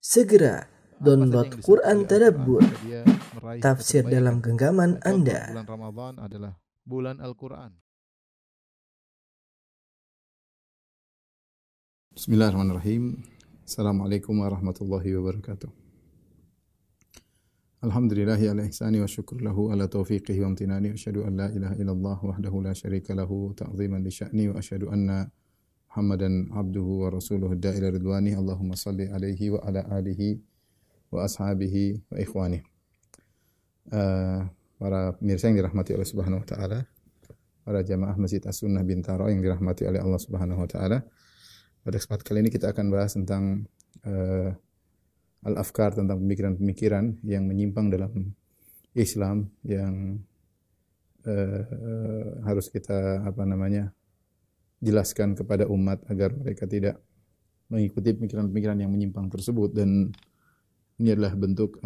Segera download yang Quran disebut oleh Tadabbur, Al-Quran, dia meraih tafsir kebaikan. dalam genggaman Kita tahu bahwa Anda. bulan Ramadan adalah bulan Al-Quran. Bismillahirrahmanirrahim. Assalamualaikum warahmatullahi wabarakatuh. Alhamdulillahi ala ihsani wa syukur lahu ala taufiqihi wa amtinani. Wa asyhadu an la ilaha illallah wahdahu la syarika lahu ta'ziman li sya'ni. Wa asyhadu anna Muhammadan abduhu wa rasuluhu da'ila ridwani. Allahumma salli alaihi wa ala alihi wa ashabihi wa ikhwani. Para pemirsa yang dirahmati oleh Subhanahu wa taala, para jamaah Masjid As-Sunnah Bintaro yang dirahmati oleh Allah Subhanahu wa taala. Pada kesempatan kali ini kita akan bahas tentang al-afkar, tentang pemikiran-pemikiran yang menyimpang dalam Islam yang harus kita jelaskan kepada umat agar mereka tidak mengikuti pemikiran-pemikiran yang menyimpang tersebut. Dan ini adalah bentuk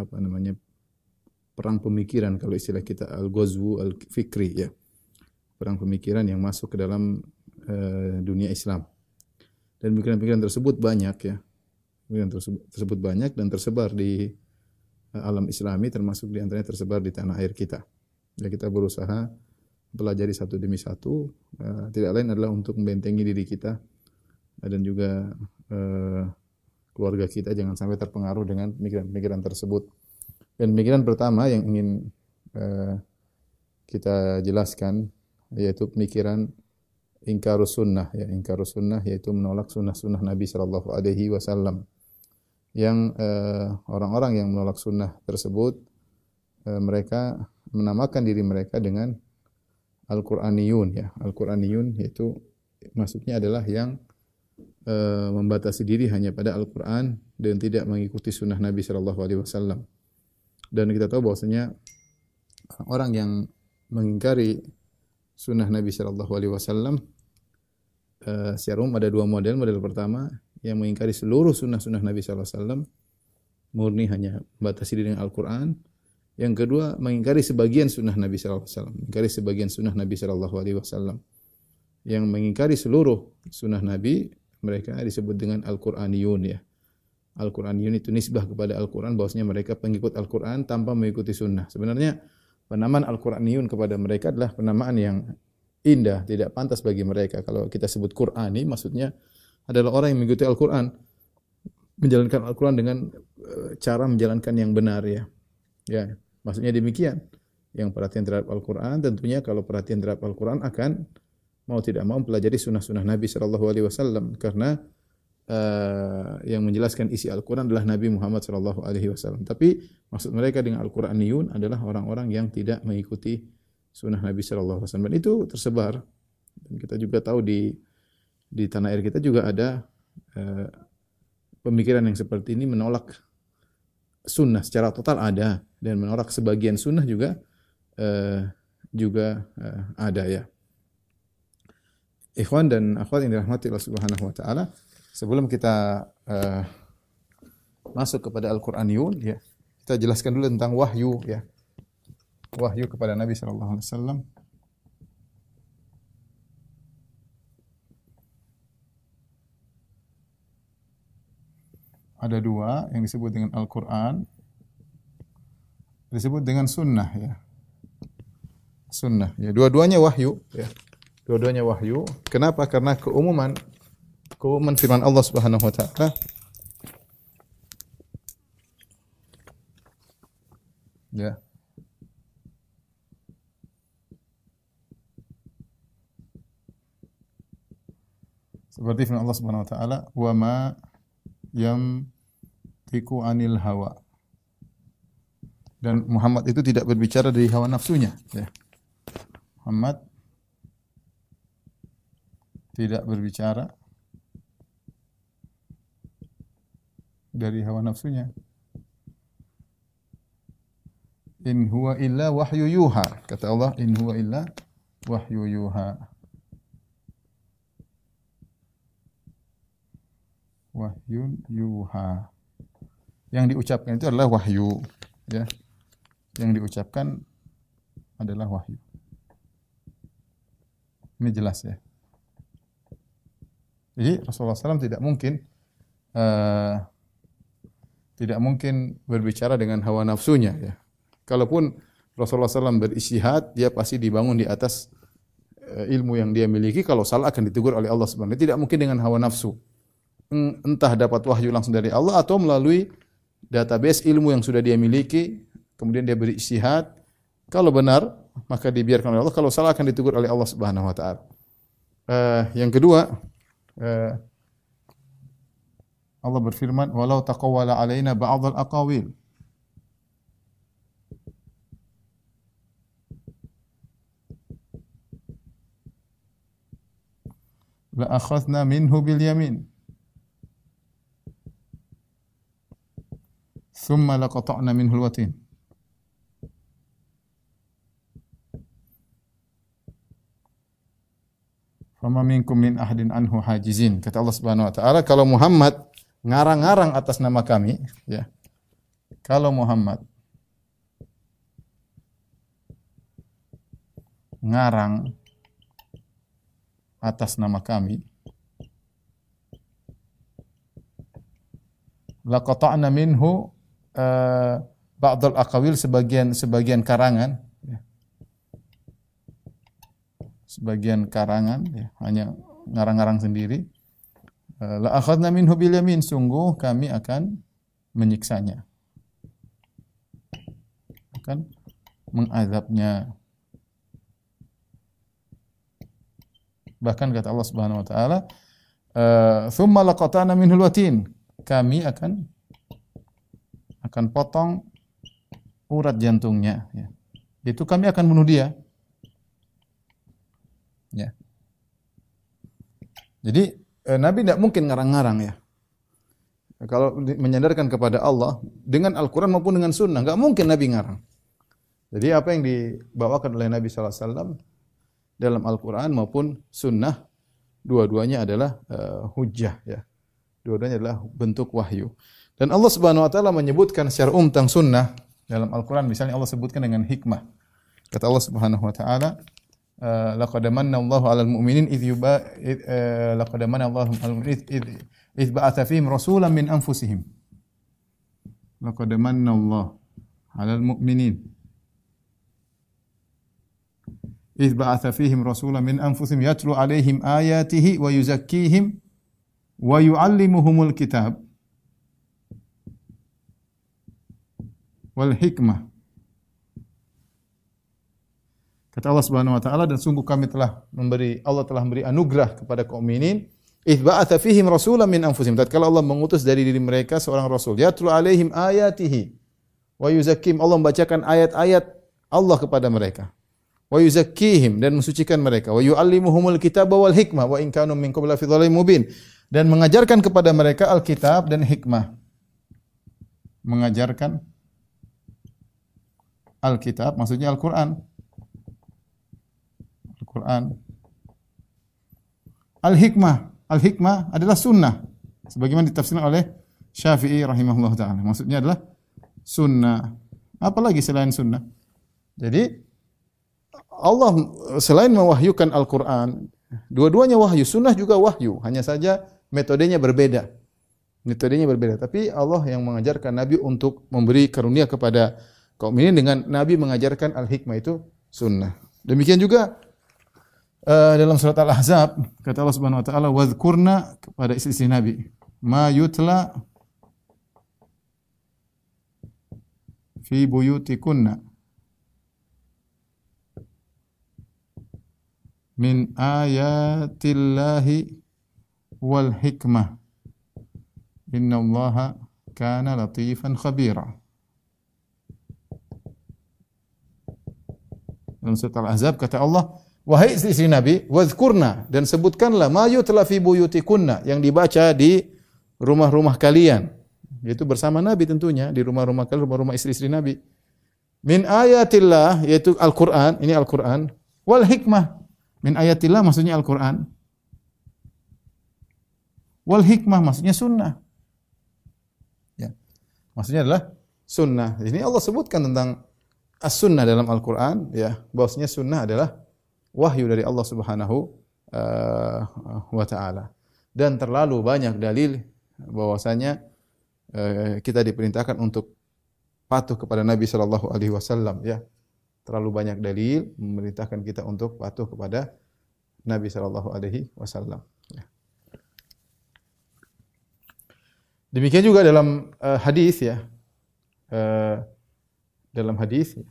perang pemikiran, kalau istilah kita al-ghazwu al-fikri, ya. Perang pemikiran yang masuk ke dalam dunia Islam. Dan pemikiran-pemikiran tersebut banyak, ya. Pemikiran tersebut banyak dan tersebar di alam Islami, termasuk di antaranya tersebar di tanah air kita. Ya, kita berusaha pelajari satu demi satu, tidak lain adalah untuk membentengi diri kita dan juga keluarga kita jangan sampai terpengaruh dengan pemikiran-pemikiran tersebut. Dan pemikiran pertama yang ingin kita jelaskan yaitu pemikiran ingkarus sunnah, ya. Ingkarus sunnah yaitu menolak sunnah-sunnah Nabi sallallahu alaihi wasallam. Yang orang-orang yang menolak sunnah tersebut, mereka menamakan diri mereka dengan Al-Quraniyun, ya. Al-Quraniyun yaitu maksudnya adalah yang membatasi diri hanya pada Al-Quran dan tidak mengikuti sunnah Nabi sallallahu alaihi wasallam. Dan kita tahu bahwasanya orang yang mengingkari sunnah Nabi sallallahu alaihi wasallam secara umum ada dua model. Model pertama yang mengingkari seluruh sunnah-sunnah Nabi sallallahu alaihi wasallam, murni hanya membatasi diri dengan Al-Quran. Yang kedua, mengingkari sebagian sunnah Nabi sallallahu alaihi wasallam, mengingkari sebagian sunnah Nabi sallallahu alaihi wasallam. Yang mengingkari seluruh sunnah Nabi, mereka disebut dengan Al-Quraniyun, ya. Al-Quraniyun itu nisbah kepada Al-Quran, bahwasanya mereka pengikut Al-Quran tanpa mengikuti sunnah. Sebenarnya penamaan Al-Quraniyun kepada mereka adalah penamaan yang indah, tidak pantas bagi mereka. Kalau kita sebut Qur'ani, maksudnya adalah orang yang mengikuti Al-Quran, menjalankan Al-Quran dengan cara menjalankan yang benar, ya. Ya, maksudnya demikian. Yang perhatian terhadap Al-Quran, tentunya kalau perhatian terhadap Al-Quran akan mau tidak mau mempelajari sunnah-sunnah Nabi sallallahu alaihi wasallam, karena yang menjelaskan isi Al-Quran adalah Nabi Muhammad sallallahu alaihi wasallam. Tapi maksud mereka dengan Al-Quraniyun adalah orang-orang yang tidak mengikuti sunnah Nabi sallallahu alaihi wasallam. Dan itu tersebar. Dan kita juga tahu di tanah air kita juga ada pemikiran yang seperti ini, menolak sunnah secara total ada, dan menolak sebagian sunnah juga ada, ya. Ikhwan dan akhwat yang dirahmati Allah Subhanahu wa taala, sebelum kita masuk kepada Al-Quraniyun, ya, kita jelaskan dulu tentang wahyu, ya. Wahyu kepada Nabi sallallahu alaihi wasallam. Ada dua yang disebut dengan Al-Quran, disebut dengan sunnah, ya. Sunnah, ya. Dua-duanya wahyu, ya. Dua-duanya wahyu. Kenapa? Karena keumuman firman Allah Subhanahu wa taala, ya. Seperti firman Allah Subhanahu wa taala, "Wa ma yamtiku anil hawa." Dan Muhammad itu tidak berbicara dari hawa nafsunya, ya. Muhammad tidak berbicara dari hawa nafsunya. In huwa illa wahyu yuha. Kata Allah, in huwa illa wahyu yuha. Wahyun yuha. Yang diucapkan itu adalah wahyu, ya. Yang diucapkan adalah wahyu. Ini jelas, ya. Jadi Rasulullah SAW tidak mungkin tidak mungkin berbicara dengan hawa nafsunya ya. Kalaupun Rasulullah SAW berijtihad, dia pasti dibangun di atas ilmu yang dia miliki. Kalau salah akan ditegur oleh Allah Subhanahu wa taala. Tidak mungkin dengan hawa nafsu. Entah dapat wahyu langsung dari Allah atau melalui database ilmu yang sudah dia miliki, kemudian dia berijtihad. Kalau benar, maka dibiarkan oleh Allah. Kalau salah akan ditegur oleh Allah Subhanahu wa taala. Yang kedua, Allah berfirman, "Walau taqawwala 'alaina ba'd al-aqawil." La akhadna minhu bil yamin. Thumma laqata'na minhu al-watin. Fama minkum min ahadin anhu hajizin. Kata Allah Subhanahu wa taala, kalau Muhammad ngarang-ngarang atas nama kami, ya. Kalau Muhammad ngarang atas nama kami, laqata'na minhu ba'd al-aqawil, sebagian karangan, ya. Sebagian karangan, ya, hanya ngarang-ngarang sendiri. La akhadna minhu bil yamin, sungguh kami akan menyiksanya, akan mengazabnya. Bahkan kata Allah Subhanahu wa taala, "Tsumma laqata'na minhul watin." Kami akan potong urat jantungnya, ya. Itu kami akan bunuh dia. Ya. Jadi Nabi tidak mungkin ngarang-ngarang ya. Kalau menyandarkan kepada Allah dengan Al-Quran maupun dengan Sunnah, nggak mungkin Nabi ngarang. Jadi apa yang dibawakan oleh Nabi SAW dalam Al-Quran maupun Sunnah, dua-duanya adalah hujjah ya. Dua-duanya adalah bentuk wahyu. Dan Allah Subhanahu Wa Taala menyebutkan secara tentang Sunnah dalam Al-Quran. Misalnya Allah sebutkan dengan hikmah. Kata Allah Subhanahu Wa Taala, laqad manna Allahu 'alal mu'minin laqad manna Allahu 'alal mu'minin idh ba'atha fihim rasulan min anfusihim. Laqad manna Allahu 'alal mu'minin idh ba'atha fihim rasulan min anfusihim yatlu 'alaihim ayatihi wa yuzakkihim wa yu'allimuhumul kitab wal hikmah. Kata Allah Subhanahu wa taala, dan sungguh Allah telah memberi anugerah kepada kaum mukminin, idz ba'atsa fihim rasulan min anfusihim. Tatkala Allah mengutus dari diri mereka seorang rasul, yatlu alaihim ayatihi wa yuzakkihim. Allah membacakan ayat-ayat Allah kepada mereka. Wa yuzakkihim, dan mensucikan mereka. Wa yu'allimuhumul kitaba wal hikmah wa in kanu min qablu fi dhalalim mubin. Dan mengajarkan kepada mereka Alkitab dan hikmah. Mengajarkan Alkitab maksudnya Al-Qur'an. Al-Quran. Al-hikmah adalah sunnah. Sebagaimana ditafsirkan oleh Syafi'i rahimahullah ta'ala. Maksudnya adalah sunnah. Apalagi selain sunnah. Jadi Allah selain mewahyukan Al-Quran, dua-duanya wahyu. Sunnah juga wahyu. Hanya saja metodenya berbeda. Tapi Allah yang mengajarkan Nabi untuk memberi karunia kepada kaum ini dengan Nabi mengajarkan al-hikmah, itu sunnah. Demikian juga dalam surat Al-Ahzab, kata Allah Subhanahu wa taala, "Wadhkurna," kepada istri-istri Nabi, "ma yutla fi buyutikunna min ayatillahi wal hikmah. Innallaha kana latifan khabira." Dalam surat Al-Ahzab kata Allah, wahai istri Nabi, wadhkurna, dan sebutkanlah ma yutla fi buyutikunna, yang dibaca di rumah-rumah kalian, yaitu bersama Nabi tentunya, di rumah-rumah kalian, rumah-rumah istri-istri Nabi. Min ayatillah, yaitu Al-Qur'an, ini Al-Qur'an, wal hikmah. Min ayatillah maksudnya Al-Qur'an. Wal hikmah maksudnya sunnah. Ya. Maksudnya adalah sunnah. Ini Allah sebutkan tentang as-sunnah dalam Al-Qur'an, ya, bahwasanya sunnah adalah wahyu dari Allah Subhanahu wa taala. Dan terlalu banyak dalil bahwasanya kita diperintahkan untuk patuh kepada Nabi sallallahu alaihi wasallam ya. Terlalu banyak dalil memerintahkan kita untuk patuh kepada Nabi sallallahu alaihi wasallam ya. Demikian juga dalam hadis ya. Dalam hadis ya.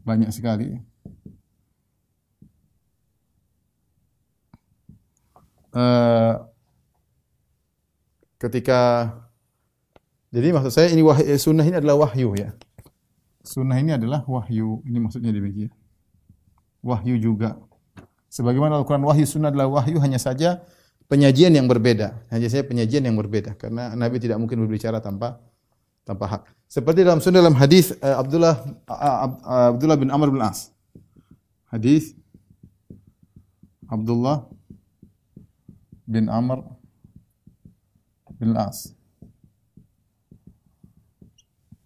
Banyak sekali. Ketika jadi maksud saya ini sunnah ini adalah wahyu ya. Sunnah ini adalah wahyu. Ini maksudnya demikian. Wahyu juga. Sebagaimana Al-Quran wahyu, sunnah adalah wahyu, hanya saja penyajian yang berbeda. Hanya saja penyajian yang berbeda. Karena Nabi tidak mungkin berbicara tanpa hak. Seperti dalam sunnah, dalam hadis Abdullah bin Amr bin As. Hadis Abdullah bin Amr bin As.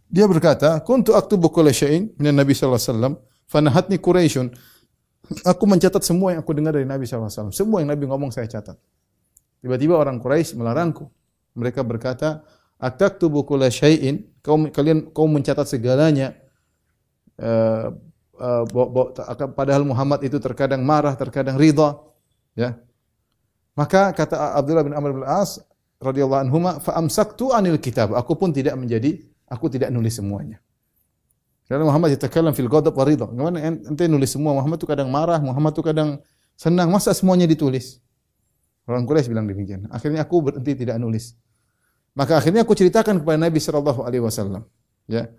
Dia berkata, "Kuntu aktubu kulla syai'in minan Nabi sallallahu alaihi wasallam, fanahatni Quraisyun." Aku mencatat semua yang aku dengar dari Nabi sallallahu alaihi wasallam. Semua yang Nabi ngomong saya catat. Tiba-tiba orang Quraisy melarangku. Mereka berkata, "Ataktubu kulla syai'in?" Kau mencatat segalanya. Padahal Muhammad itu terkadang marah, terkadang ridha, ya. Maka kata Abdullah bin Amr bin As radhiyallahu anhuma, "Fa amsaktu anil kitab." Aku tidak nulis semuanya. Karena Muhammad yatakallam fil ghadab wa ridha. Gimana ente nulis semua? Muhammad itu kadang marah, Muhammad itu kadang senang. Masa semuanya ditulis? Orang Quraisy bilang demikian. Akhirnya aku berhenti tidak nulis. Maka akhirnya aku ceritakan kepada Nabi sallallahu alaihi wasallam, ya.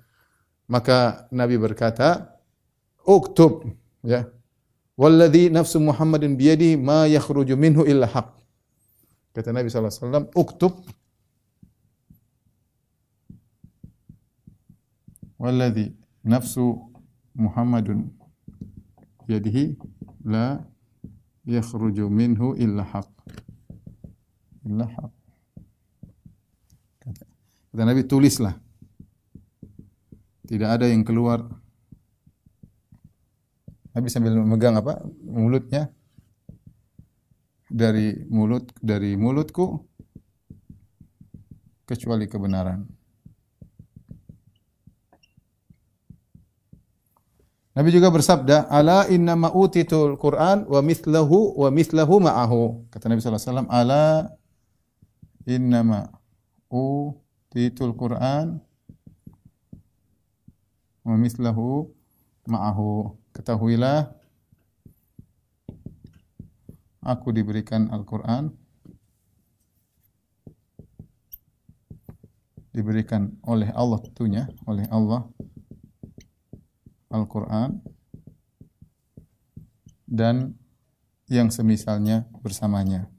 Maka Nabi berkata, "Uktub," ya. "Walladzi nafsu Muhammadin biyadihi ma yakhruju minhu illa haq." Kata Nabi sallallahu alaihi wasallam, "Uktub." "Walladzi nafsu Muhammadun biyadihi la yakhruju minhu illa haq." Illa haq. Kata Nabi, tulislah. Tidak ada yang keluar. Nabi sambil memegang mulutnya. Dari mulutku kecuali kebenaran. Nabi juga bersabda, "Ala innama utitul Qur'an wa mithlahu ma'ahu." Kata Nabi sallallahu alaihi wasallam, "Ala innama utitul Qur'an wa mithlahu ma'ahu." Ketahuilah, aku diberikan Al-Quran, diberikan oleh Allah tentunya, oleh Allah Al-Quran dan yang semisalnya bersamanya.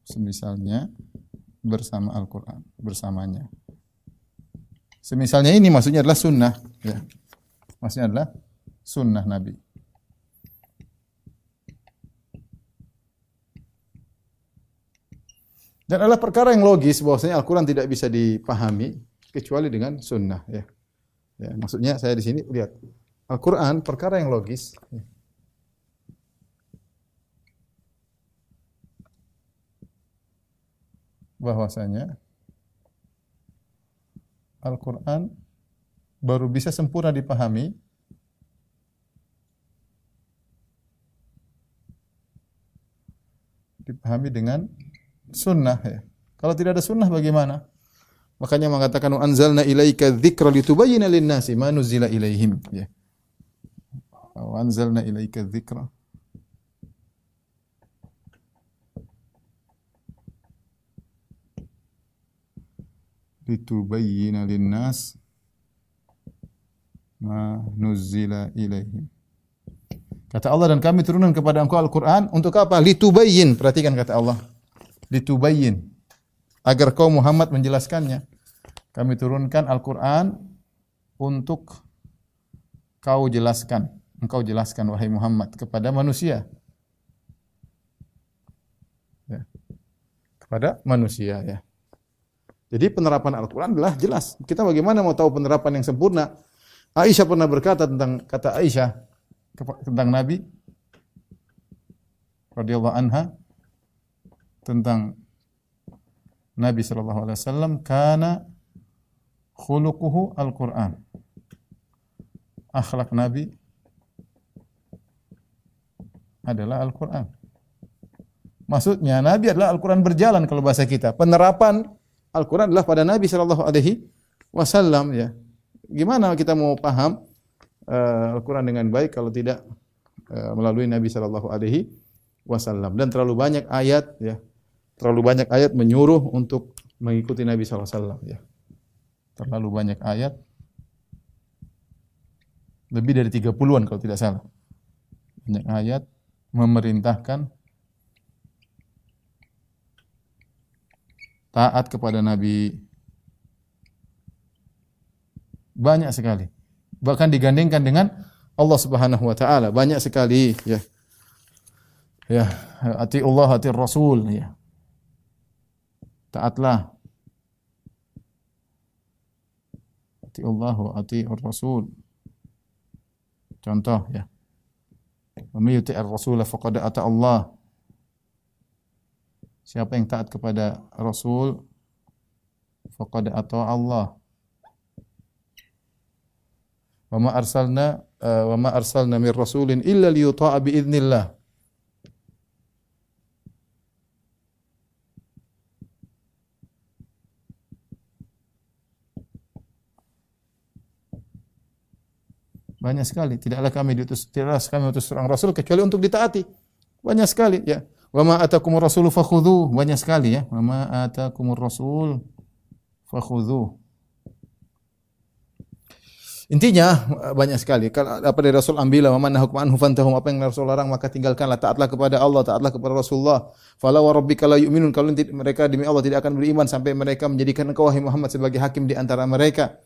Semisalnya bersama Al-Quran, bersamanya. Semisalnya ini maksudnya adalah sunnah, ya. Maksudnya adalah sunnah Nabi. Dan adalah perkara yang logis bahwasanya Al-Quran tidak bisa dipahami kecuali dengan sunnah, ya. Ya, maksudnya saya di sini lihat Al-Quran perkara yang logis. Ya. Bahwasanya Al-Quran baru bisa sempurna dipahami dengan sunnah, ya. Kalau tidak ada sunnah bagaimana? Makanya mengatakan anzalna ilaika dzikra litubayyana lin-nasi ma nuzila ilaihim, ya. Anzalna ilaika dzikra litubayyana lin-nas ma nuzila ilaihim. Kata Allah, dan kami turunkan kepada engkau Al-Quran untuk apa? Litubayyin. Perhatikan kata Allah. Litubayyin. Agar kau Muhammad menjelaskannya. Kami turunkan Al-Quran untuk kau jelaskan. Engkau jelaskan, wahai Muhammad, kepada manusia. Ya. Kepada manusia, ya. Jadi penerapan Al-Quran adalah jelas. Kita bagaimana mau tahu penerapan yang sempurna? Aisyah pernah berkata kata Aisyah tentang Nabi radhiyallahu anha, tentang Nabi sallallahu alaihi wasallam, kana khuluquhu al-Qur'an. Akhlak Nabi adalah Al-Qur'an. Maksudnya Nabi adalah Al-Qur'an berjalan kalau bahasa kita. Penerapan Al-Qur'an adalah pada Nabi sallallahu alaihi wasallam ya. Gimana kita mau paham Al-Qur'an dengan baik kalau tidak melalui Nabi sallallahu alaihi wasallam? Dan terlalu banyak ayat ya. Terlalu banyak ayat menyuruh untuk mengikuti Nabi sallallahu alaihi wasallam ya. Terlalu banyak ayat. Lebih dari 30-an kalau tidak salah. Banyak ayat memerintahkan taat kepada Nabi. Banyak sekali. Bahkan digandingkan dengan Allah Subhanahu wa taala, banyak sekali ya. Ya, atiullah atir rasul ya. Taatlah. Atiullah wa atiur rasul. Contoh ya. Wa may yuti'ir rasul faqad ata Allah. Siapa yang taat kepada Rasul faqad ata Allah. Wa ma arsalna min rasulin illa liyuta'a bi idznillah. Banyak sekali. Tidaklah kami utus seorang rasul kecuali untuk ditaati. Banyak sekali ya. Wa ma atakumur rasulu fakhudhu. Banyak sekali ya. Wa ma atakumur rasul fakhudhu. Intinya banyak sekali. Kalau apa dari Rasul ambillah, wa man nahakum anhu fantahum, apa yang Rasul larang maka tinggalkanlah. Taatlah kepada Allah, taatlah kepada Rasulullah. Fala wa rabbika la yu'minun, kalau mereka demi Allah tidak akan beriman sampai mereka menjadikan engkau wahai Muhammad sebagai hakim di antara mereka.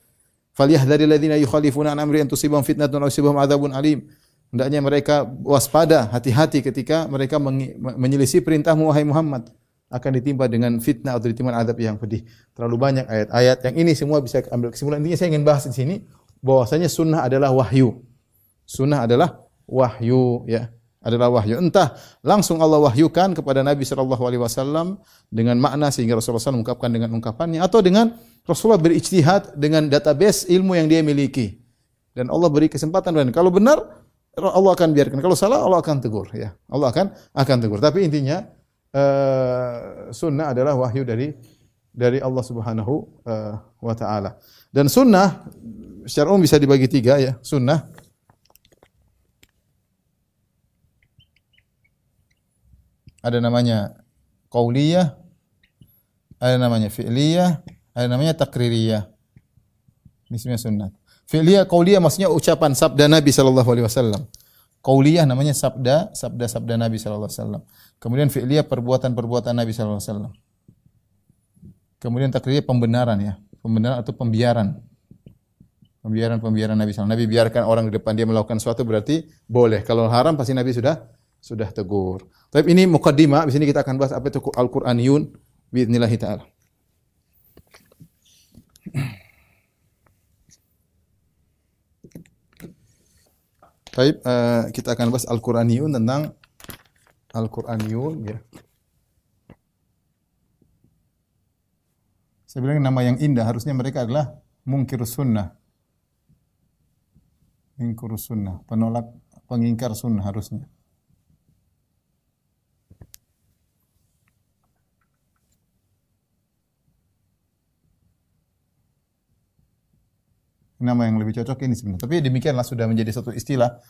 Falyahdharil ladzina yukhalifuna an amri an tusibahum fitnatun aw yusibahum adzabun alim. Hendaknya mereka waspada, hati-hati ketika mereka menyelisih perintahmu wahai Muhammad, akan ditimpa dengan fitnah atau ditimpa azab yang pedih. Terlalu banyak ayat-ayat yang ini semua bisa ambil kesimpulan. Intinya saya ingin bahas di sini bahwasanya sunnah adalah wahyu. Sunnah adalah wahyu ya. Adalah wahyu. Entah langsung Allah wahyukan kepada Nabi sallallahu alaihi wasallam dengan makna sehingga Rasulullah SAW mengungkapkan dengan ungkapannya, atau dengan Rasulullah berijtihad dengan database ilmu yang dia miliki. Dan Allah beri kesempatan, dan kalau benar Allah akan biarkan, kalau salah Allah akan tegur ya. Allah akan tegur. Tapi intinya sunnah adalah wahyu dari Allah Subhanahu wa taala. Dan sunnah secara umum bisa dibagi tiga ya. Sunnah ada namanya qauliyah, ada namanya fi'liyah, ada namanya takririyah. Ini semua sunnah. Fi'liyah, qauliyah maksudnya ucapan sabda Nabi sallallahu alaihi wasallam. Qauliyah namanya sabda Nabi sallallahu alaihi wasallam. Kemudian fi'liyah perbuatan Nabi sallallahu alaihi wasallam. Kemudian takririyah pembenaran ya. Pembenaran atau pembiaran. Pembiaran Nabi sallallahu alaihi wasallam. Nabi biarkan orang di depan dia melakukan sesuatu berarti boleh. Kalau haram pasti Nabi sudah tegur. Tapi ini muqaddimah, di sini kita akan bahas apa itu Al-Qur'aniyun biidznillah taala. Baik, kita akan bahas Al-Qur'aniyun, tentang Al-Qur'aniyun ya. Saya bilang nama yang indah, harusnya mereka adalah munkirus sunnah. Munkirus sunnah, penolak, pengingkar sunnah harusnya. Nama yang lebih cocok ini sebenarnya. Tapi demikianlah sudah menjadi satu istilah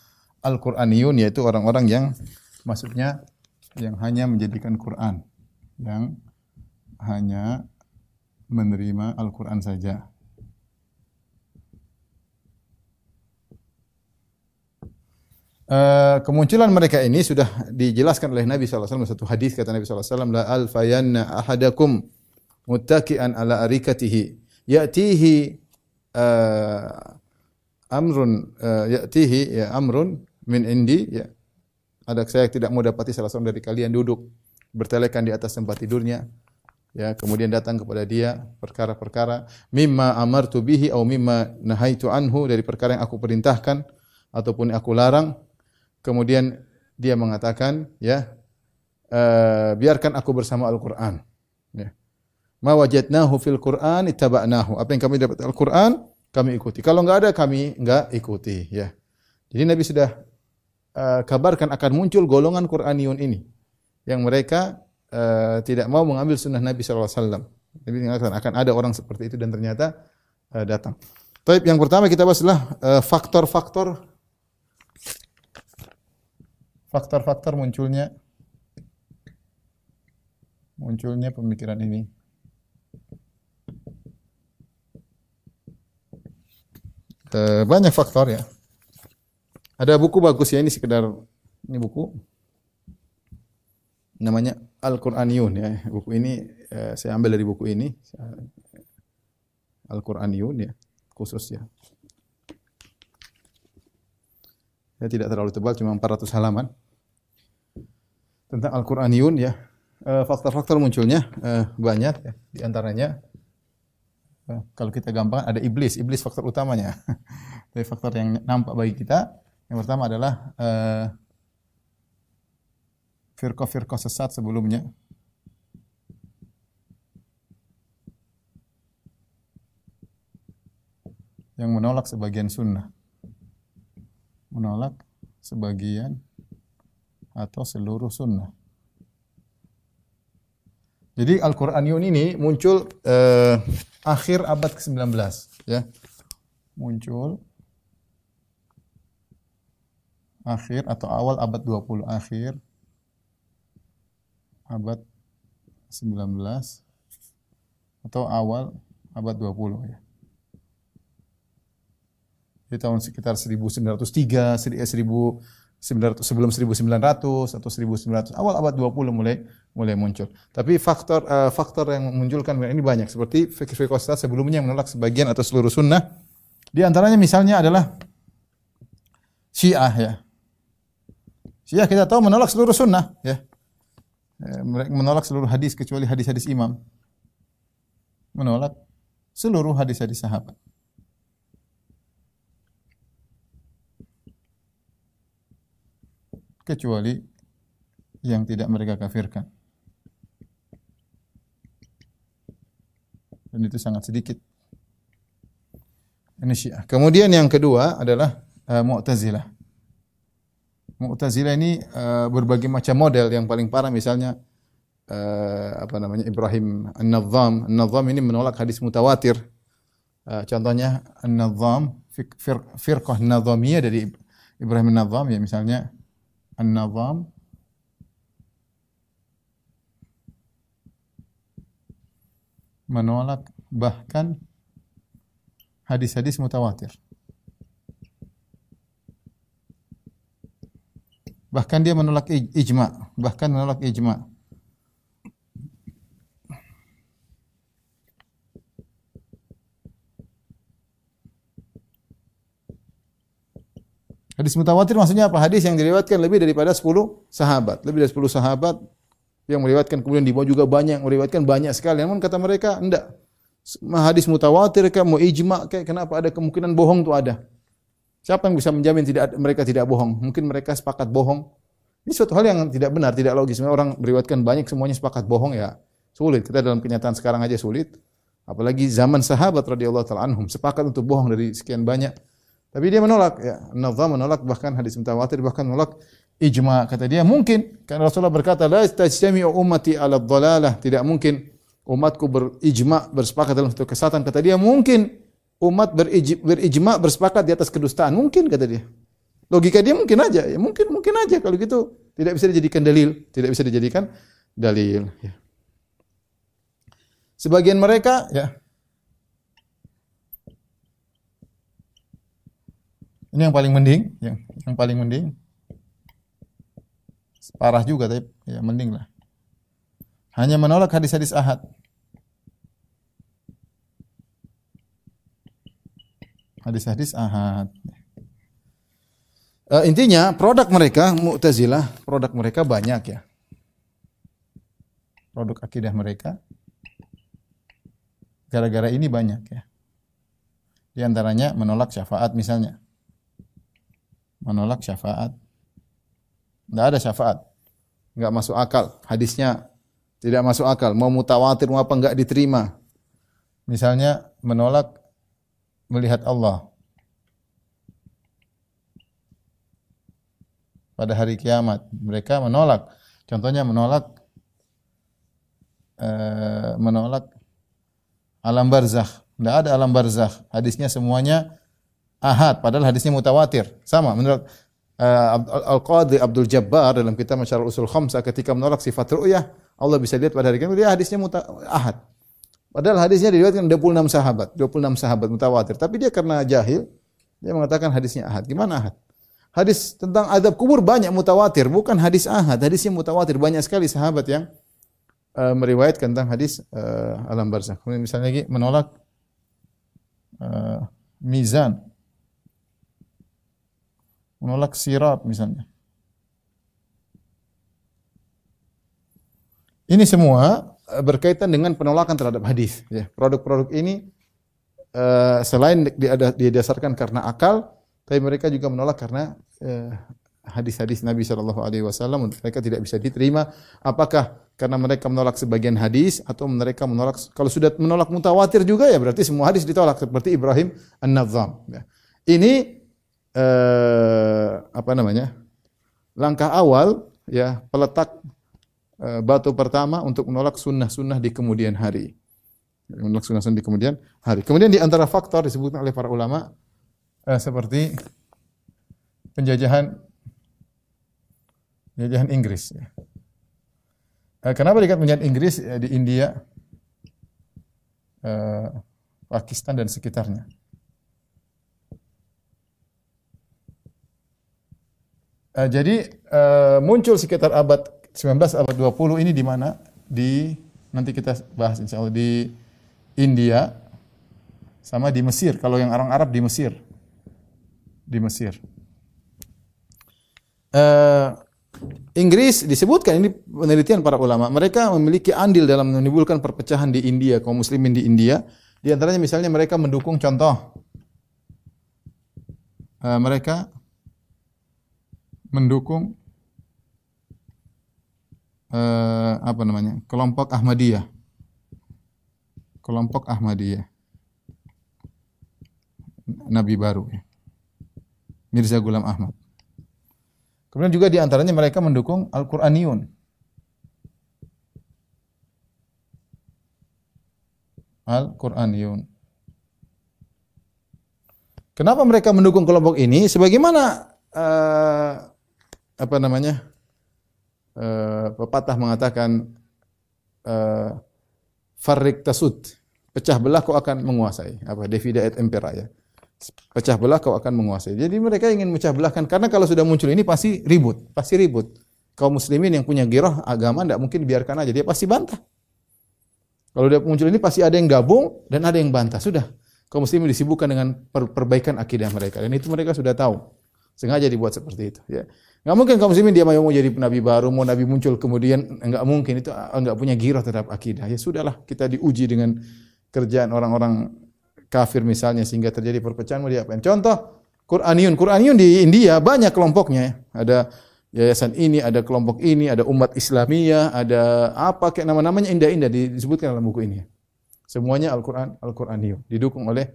Al-Qur'aniyun, yaitu orang-orang yang maksudnya yang hanya menjadikan Quran, yang hanya menerima Al-Quran saja. Kemunculan mereka ini sudah dijelaskan oleh Nabi SAW. Satu hadis kata Nabi SAW, la alfayanna ahadakum muttaki'an ala arikatihi ya'tihi amrun min indi ya. Ada saya tidak mau dapati salah seorang dari kalian duduk bertelekan di atas tempat tidurnya ya, kemudian datang kepada dia perkara-perkara mimma amartu bihi au mimma nahaitu anhu, dari perkara yang aku perintahkan ataupun aku larang. Kemudian dia mengatakan ya, biarkan aku bersama Al-Qur'an. Ya. Ma wajadnahu fil Qur'an ittaba'nahu. Apa yang kami dapat Al-Qur'an, kami ikuti. Kalau enggak ada, kami enggak ikuti, ya. Jadi Nabi sudah kabarkan akan muncul golongan Qur'aniyun ini yang mereka tidak mau mengambil sunnah Nabi sallallahu alaihi wasallam. Nabi mengatakan akan ada orang seperti itu dan ternyata datang. Baik, yang pertama kita bahas adalah faktor-faktor munculnya pemikiran ini. Banyak faktor ya. Ada buku bagus ya, ini sekedar ini buku namanya Al-Qur'aniyun ya. Buku ini saya ambil dari buku ini Al-Qur'aniyun ya, khusus ya. Ya tidak terlalu tebal, cuma 400 halaman tentang Al-Qur'aniyun ya. Faktor-faktor munculnya banyak ya. Di antaranya kalau kita gampang ada iblis faktor utamanya. Dari faktor yang nampak bagi kita, yang pertama adalah firqah-firqah sesat sebelumnya. Yang menolak sebagian sunnah. Menolak sebagian atau seluruh sunnah. Jadi Al-Qur'aniyun ini muncul akhir abad ke-19 ya. Muncul akhir atau awal abad 20, akhir abad 19 atau awal abad 20 ya. Di tahun sekitar 1903, 1900 sebelum 1900 atau 1900, awal abad 20 mulai muncul. Tapi faktor yang memunculkan ini banyak, seperti fikih sebelumnya yang menolak sebagian atau seluruh sunnah. Di antaranya misalnya adalah Syiah ya. Syiah kita tahu menolak seluruh sunnah ya. Mereka menolak seluruh hadis kecuali hadis-hadis imam. Menolak seluruh hadis-hadis sahabat. Kecuali yang tidak mereka kafirkan. Dan itu sangat sedikit. Ini Syiah. Kemudian yang kedua adalah Mu'tazilah. Mu'tazilah ini berbagai macam model. Yang paling parah misalnya Ibrahim An-Nadham. An-Nadham ini menolak hadis mutawatir. Contohnya An-Nadham, firqah Nadhamiyah dari Ibrahim An-Nadham ya, misalnya An-Nadham menolak bahkan hadis-hadis mutawatir. Bahkan dia menolak ijma, Hadis mutawatir maksudnya apa? Hadis yang diriwayatkan lebih daripada 10 sahabat. Lebih dari 10 sahabat yang meriwayatkan, kemudian di bawah juga banyak yang meriwayatkan banyak sekali. Namun kata mereka, enggak. Hadis mutawatir mau ijma kayak kenapa ada kemungkinan bohong itu ada. Siapa yang bisa menjamin mereka tidak bohong? Mungkin mereka sepakat bohong. Ini suatu hal yang tidak benar, tidak logis. Orang meriwayatkan banyak semuanya sepakat bohong ya sulit. Kita dalam kenyataan sekarang aja sulit. Apalagi zaman sahabat radhiyallahu taala anhum sepakat untuk bohong dari sekian banyak. Tapi dia menolak ya. An-Nadham menolak bahkan hadis mutawatir, bahkan menolak ijma. Kata dia mungkin karena Rasulullah berkata la tajtami'u ummati 'ala dhalalah, tidak mungkin umatku berijma bersepakat dalam satu kesesatan. Kata dia mungkin umat berijma bersepakat di atas kedustaan. Mungkin kata dia. Logika dia mungkin aja. Ya mungkin aja. Kalau gitu tidak bisa dijadikan dalil. Tidak bisa dijadikan dalil. Ya. Sebagian mereka ya. Ini yang paling mending. Yang paling mending. Parah juga tapi ya mending lah. Hanya menolak hadis-hadis ahad. Hadis-hadis ahad. Intinya produk mereka Mu'tazilah, produk mereka banyak ya. Produk akidah mereka gara-gara ini banyak ya. Di antaranya menolak syafaat misalnya. Menolak syafaat. Tidak ada syafaat. enggak masuk akal, hadisnya tidak masuk akal, mau mutawatir mau apa enggak diterima. Misalnya menolak melihat Allah pada hari kiamat. Mereka menolak. Contohnya menolak alam barzakh. Tidak ada alam barzakh. Hadisnya semuanya ahad, padahal hadisnya mutawatir. Sama menurut Al-Qadhi Abdul Jabbar dalam kitab Masyarul Usul Khamsah ketika menolak sifat ru'yah, Allah bisa lihat pada hari kiamat, dia hadisnya ahad. Padahal hadisnya diriwayatkan 26 sahabat mutawatir. Tapi dia karena jahil, dia mengatakan hadisnya ahad. Gimana ahad? Hadis tentang azab kubur banyak mutawatir, bukan hadis ahad. Hadisnya mutawatir, banyak sekali sahabat yang meriwayatkan tentang hadis alam barzakh. Kemudian misalnya lagi menolak mizan, menolak sirat misalnya. Ini semua berkaitan dengan penolakan terhadap hadis. Ya, produk-produk ini selain didasarkan karena akal, tapi mereka juga menolak karena hadis-hadis Nabi Shallallahu Alaihi Wasallam. Mereka tidak bisa diterima. Apakah karena mereka menolak sebagian hadis atau mereka menolak? Kalau sudah menolak mutawatir juga ya berarti semua hadis ditolak. Seperti Ibrahim An-Nadham. Ya. Ini langkah awal, ya, peletak batu pertama untuk menolak sunnah-sunnah di kemudian hari. Menolak sunnah-sunnah di kemudian hari. Kemudian di antara faktor disebutkan oleh para ulama seperti penjajahan Inggris. Kenapa dikatakan penjajahan Inggris di India, Pakistan dan sekitarnya? Jadi muncul sekitar abad 19, abad 20 ini di mana? Nanti kita bahas insyaallah di India sama di Mesir. Kalau yang orang Arab di Mesir. Di Mesir. Inggris disebutkan, ini penelitian para ulama, mereka memiliki andil dalam menimbulkan perpecahan di India, kaum muslimin di India. Di antaranya misalnya mereka mendukung mereka mendukung kelompok Ahmadiyah. Kelompok Ahmadiyah. Nabi baru, ya. Mirza Ghulam Ahmad. Kemudian juga di antaranya mereka mendukung Al-Qur'aniyun. Al-Qur'aniyun. Kenapa mereka mendukung kelompok ini? Sebagaimana pepatah mengatakan farrik tasud, pecah belah kau akan menguasai. Divide et impera, ya. Pecah belah kau akan menguasai. Jadi mereka ingin memecah belahkan karena kalau sudah muncul ini pasti ribut. Kaum muslimin yang punya ghirah agama tidak mungkin biarkan aja, dia pasti bantah. Kalau dia muncul ini pasti ada yang gabung dan ada yang bantah. Sudah, kaum muslimin disibukkan dengan perbaikan akidah mereka dan itu mereka sudah tahu. Sengaja dibuat seperti itu, ya. Enggak mungkin kaum muslimin dia mau jadi nabi baru, mau nabi muncul kemudian, enggak mungkin, itu enggak punya ghirah terhadap akidah. Ya sudahlah, kita diuji dengan kerjaan orang-orang kafir misalnya sehingga terjadi perpecahan, mau diapain? Contoh Qur'aniyun di India banyak kelompoknya. Ada yayasan ini, ada kelompok ini, ada umat Islamiyah, ada apa kayak nama-namanya indah-indah disebutkan dalam buku ini. Semuanya Al-Qur'aniyun, didukung oleh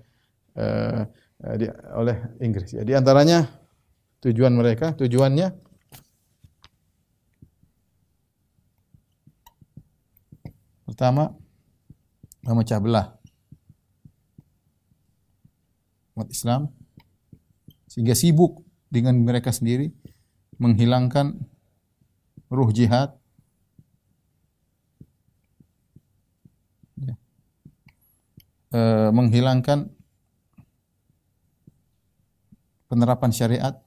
Inggris. Ya, di antaranya tujuannya pertama memecah belah umat Islam sehingga sibuk dengan mereka sendiri, menghilangkan ruh jihad, menghilangkan penerapan syariat.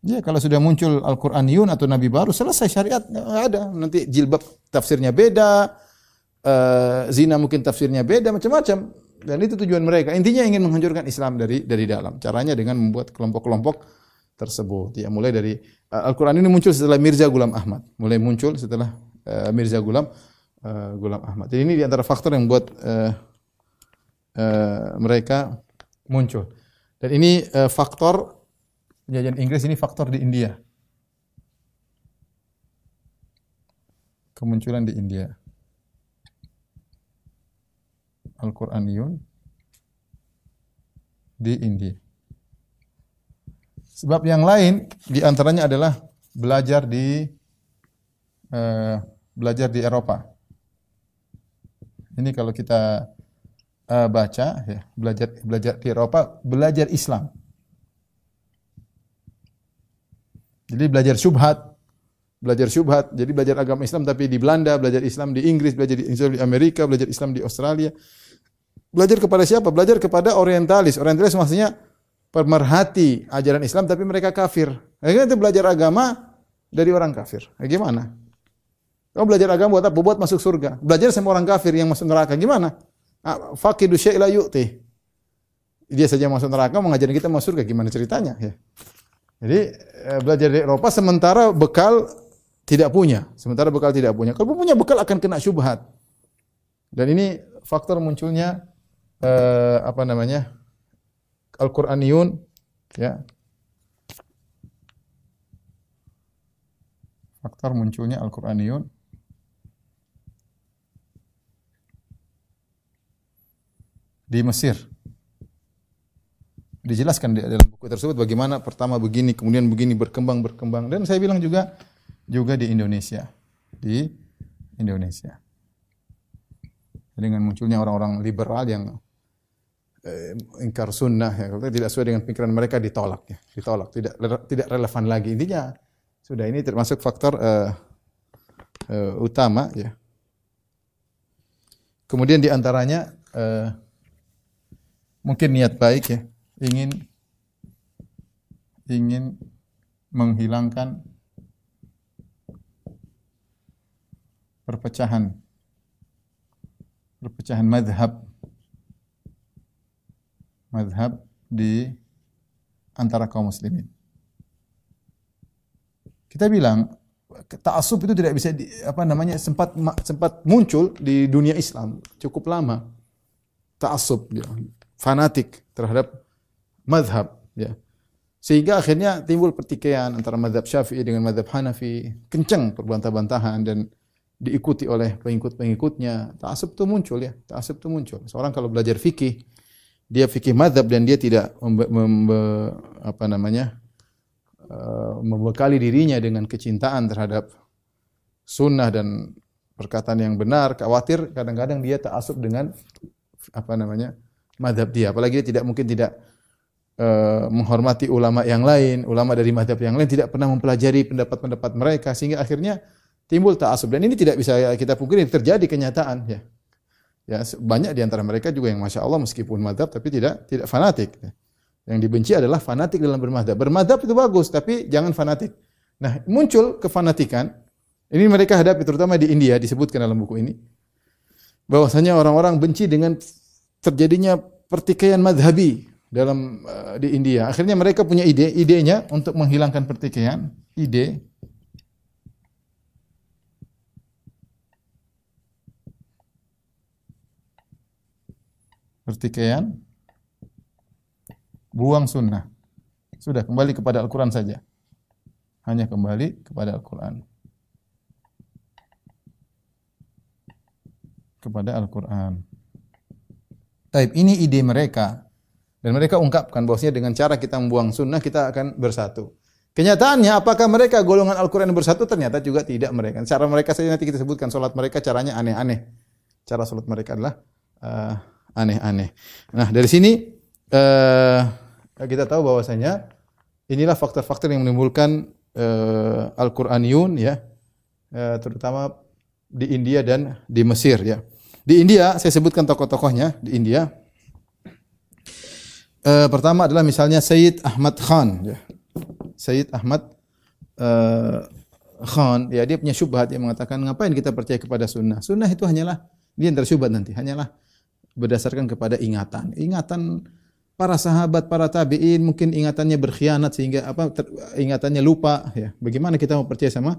Ya, kalau sudah muncul Al-Qur'aniyun atau Nabi baru, selesai syariat, nggak ada. Nanti jilbab tafsirnya beda, zina mungkin tafsirnya beda, macam-macam. Dan itu tujuan mereka. Intinya ingin menghancurkan Islam dari dalam. Caranya dengan membuat kelompok-kelompok tersebut. Ya, mulai dari Al-Qur'an ini muncul setelah Mirza Ghulam Ahmad. Ghulam Ahmad. Jadi ini di antara faktor yang membuat mereka muncul. Dan ini faktor penjajahan Inggris, ini faktor di India. kemunculan di India. Al-Quraniyun di India. Sebab yang lain di antaranya adalah belajar di Eropa. Ini kalau kita baca ya, belajar di Eropa, belajar Islam. Jadi belajar syubhat, jadi belajar agama Islam tapi di Belanda, belajar Islam di Inggris, belajar Islam di Amerika, belajar Islam di Australia. Belajar kepada siapa? Belajar kepada orientalis. Orientalis maksudnya pemerhati ajaran Islam tapi mereka kafir. Akhirnya itu belajar agama dari orang kafir. Gimana? Kamu belajar agama buat apa? Buat masuk surga. Belajar sama orang kafir yang masuk neraka. Gimana? Faqidu syai' la yu'ti. Dia saja masuk neraka mengajarin kita masuk surga. Gimana ceritanya? Ya. Jadi belajar di Eropa sementara bekal tidak punya. Kalau punya bekal akan kena syubhat. Dan ini faktor munculnya Al-Quraniyun ya. Faktor munculnya Al-Quraniyun di Mesir. Dijelaskan dalam buku tersebut bagaimana pertama begini, kemudian begini berkembang. Dan saya bilang juga di Indonesia. Dengan munculnya orang-orang liberal yang ingkar sunnah ya, kalau tidak sesuai dengan pikiran mereka ditolak, tidak relevan lagi. Intinya sudah ini termasuk faktor utama ya. Kemudian di antaranya mungkin niat baik ya, ingin menghilangkan perpecahan mazhab di antara kaum muslimin. Kita bilang ta'assub itu tidak bisa sempat muncul di dunia Islam cukup lama. Ta'assub ya, fanatik terhadap mazhab ya. Sehingga akhirnya timbul pertikaian antara mazhab Syafi'i dengan mazhab Hanafi, kencang perbantah-bantahan dan diikuti oleh pengikut-pengikutnya. Ta'assub itu muncul ya, Seorang kalau belajar fikih, dia fikih mazhab dan dia tidak membekali dirinya dengan kecintaan terhadap sunnah dan perkataan yang benar, khawatir kadang-kadang dia ta'assub dengan mazhab dia. Apalagi dia tidak menghormati ulama yang lain, ulama dari mazhab yang lain, tidak pernah mempelajari pendapat-pendapat mereka, sehingga akhirnya timbul ta'assub. Dan ini tidak bisa kita pungkiri, terjadi kenyataan ya. Ya, banyak di antara mereka juga yang masya Allah meskipun mazhab tapi tidak fanatik. Yang dibenci adalah fanatik dalam bermazhab. Bermazhab itu bagus tapi jangan fanatik. Nah, muncul kefanatikan. Ini mereka hadapi terutama di India, disebutkan dalam buku ini. Bahwasanya orang-orang benci dengan terjadinya pertikaian mazhabi di India. Akhirnya mereka punya idenya untuk menghilangkan pertikaian, buang sunnah. Sudah kembali kepada Al-Quran saja. Hanya kembali kepada Al-Quran. Taib, ini ide mereka. Dan mereka ungkapkan bahwasanya dengan cara kita membuang sunnah, kita akan bersatu. Kenyataannya, apakah mereka golongan Al-Quran yang bersatu? Ternyata juga tidak mereka. Cara mereka saja nanti kita sebutkan, salat mereka caranya aneh-aneh. Cara salat mereka adalah aneh-aneh. Nah, dari sini kita tahu bahwasanya inilah faktor-faktor yang menimbulkan Al-Quraniyun ya, terutama di India dan di Mesir ya. Di India saya sebutkan tokoh-tokohnya di India. Pertama adalah misalnya Sayyid Ahmad Khan ya. Sayyid Ahmad Khan ya, dia punya syubhat yang mengatakan ngapain kita percaya kepada sunnah. Sunnah itu hanyalah, dia yang tersyubhat nanti, hanyalah berdasarkan kepada ingatan para sahabat, para tabi'in, mungkin ingatannya berkhianat sehingga ingatannya lupa ya. Bagaimana kita mau percaya sama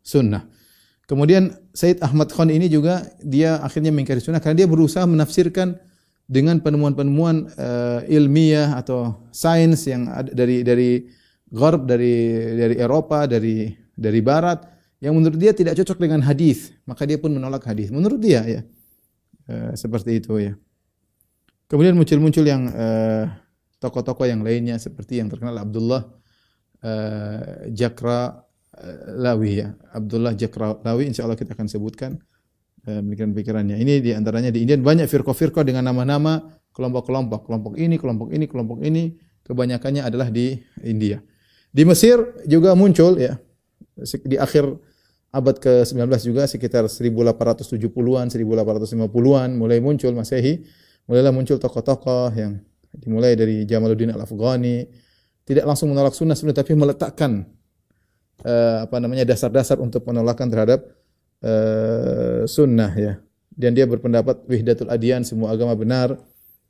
sunnah? Kemudian Sayyid Ahmad Khan ini juga dia akhirnya mengingkari sunnah karena dia berusaha menafsirkan dengan penemuan-penemuan ilmiah atau sains yang ada dari Gharb, dari Eropa, dari barat yang menurut dia tidak cocok dengan hadis, maka dia pun menolak hadis. Menurut dia ya. Seperti itu ya. Kemudian muncul yang tokoh-tokoh yang lainnya seperti yang terkenal Abdullah Jakralawi ya. Abdullah Jakralawi insyaallah kita akan sebutkan pemikiran-pemikirannya. Ini di antaranya di India banyak firqah-firqah dengan nama-nama kelompok-kelompok, kelompok ini, kebanyakannya adalah di India. Di Mesir juga muncul ya di akhir abad ke-19 juga sekitar 1870-an, 1850-an mulai muncul Masehi, mulailah muncul tokoh-tokoh yang dimulai dari Jamaluddin Al-Afghani, tidak langsung menolak sunnah tapi meletakkan dasar-dasar untuk penolakan terhadap sunnah ya. Dan dia berpendapat wahdatul adyan, semua agama benar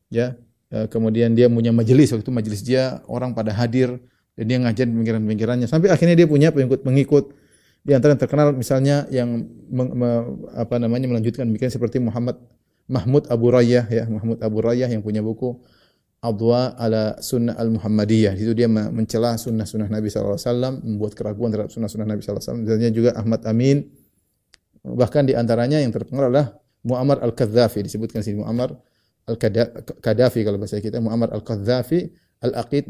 ya. Kemudian dia punya majelis, waktu itu majelis dia orang pada hadir dan dia ngajar pemikiran-pemikirannya sampai akhirnya dia punya pengikut-pengikut. Di antara yang terkenal misalnya yang melanjutkan pemikiran seperti Mahmud Abu Rayyah ya, Mahmud Abu Rayyah yang punya buku Adwa ala Sunnah al-Muhammadiyah. Di situ dia mencela sunnah-sunnah Nabi sallallahu alaihi wasallam, membuat keraguan terhadap sunnah-sunnah Nabi sallallahu alaihi wasallam. Dan juga Ahmad Amin. Bahkan di antaranya yang terkenal adalah Muammar al-Kadzafi, disebutkan sini Muammar al-Qaddafi kalau bahasa kita, Muammar al-Qaddafi, Al-Aqid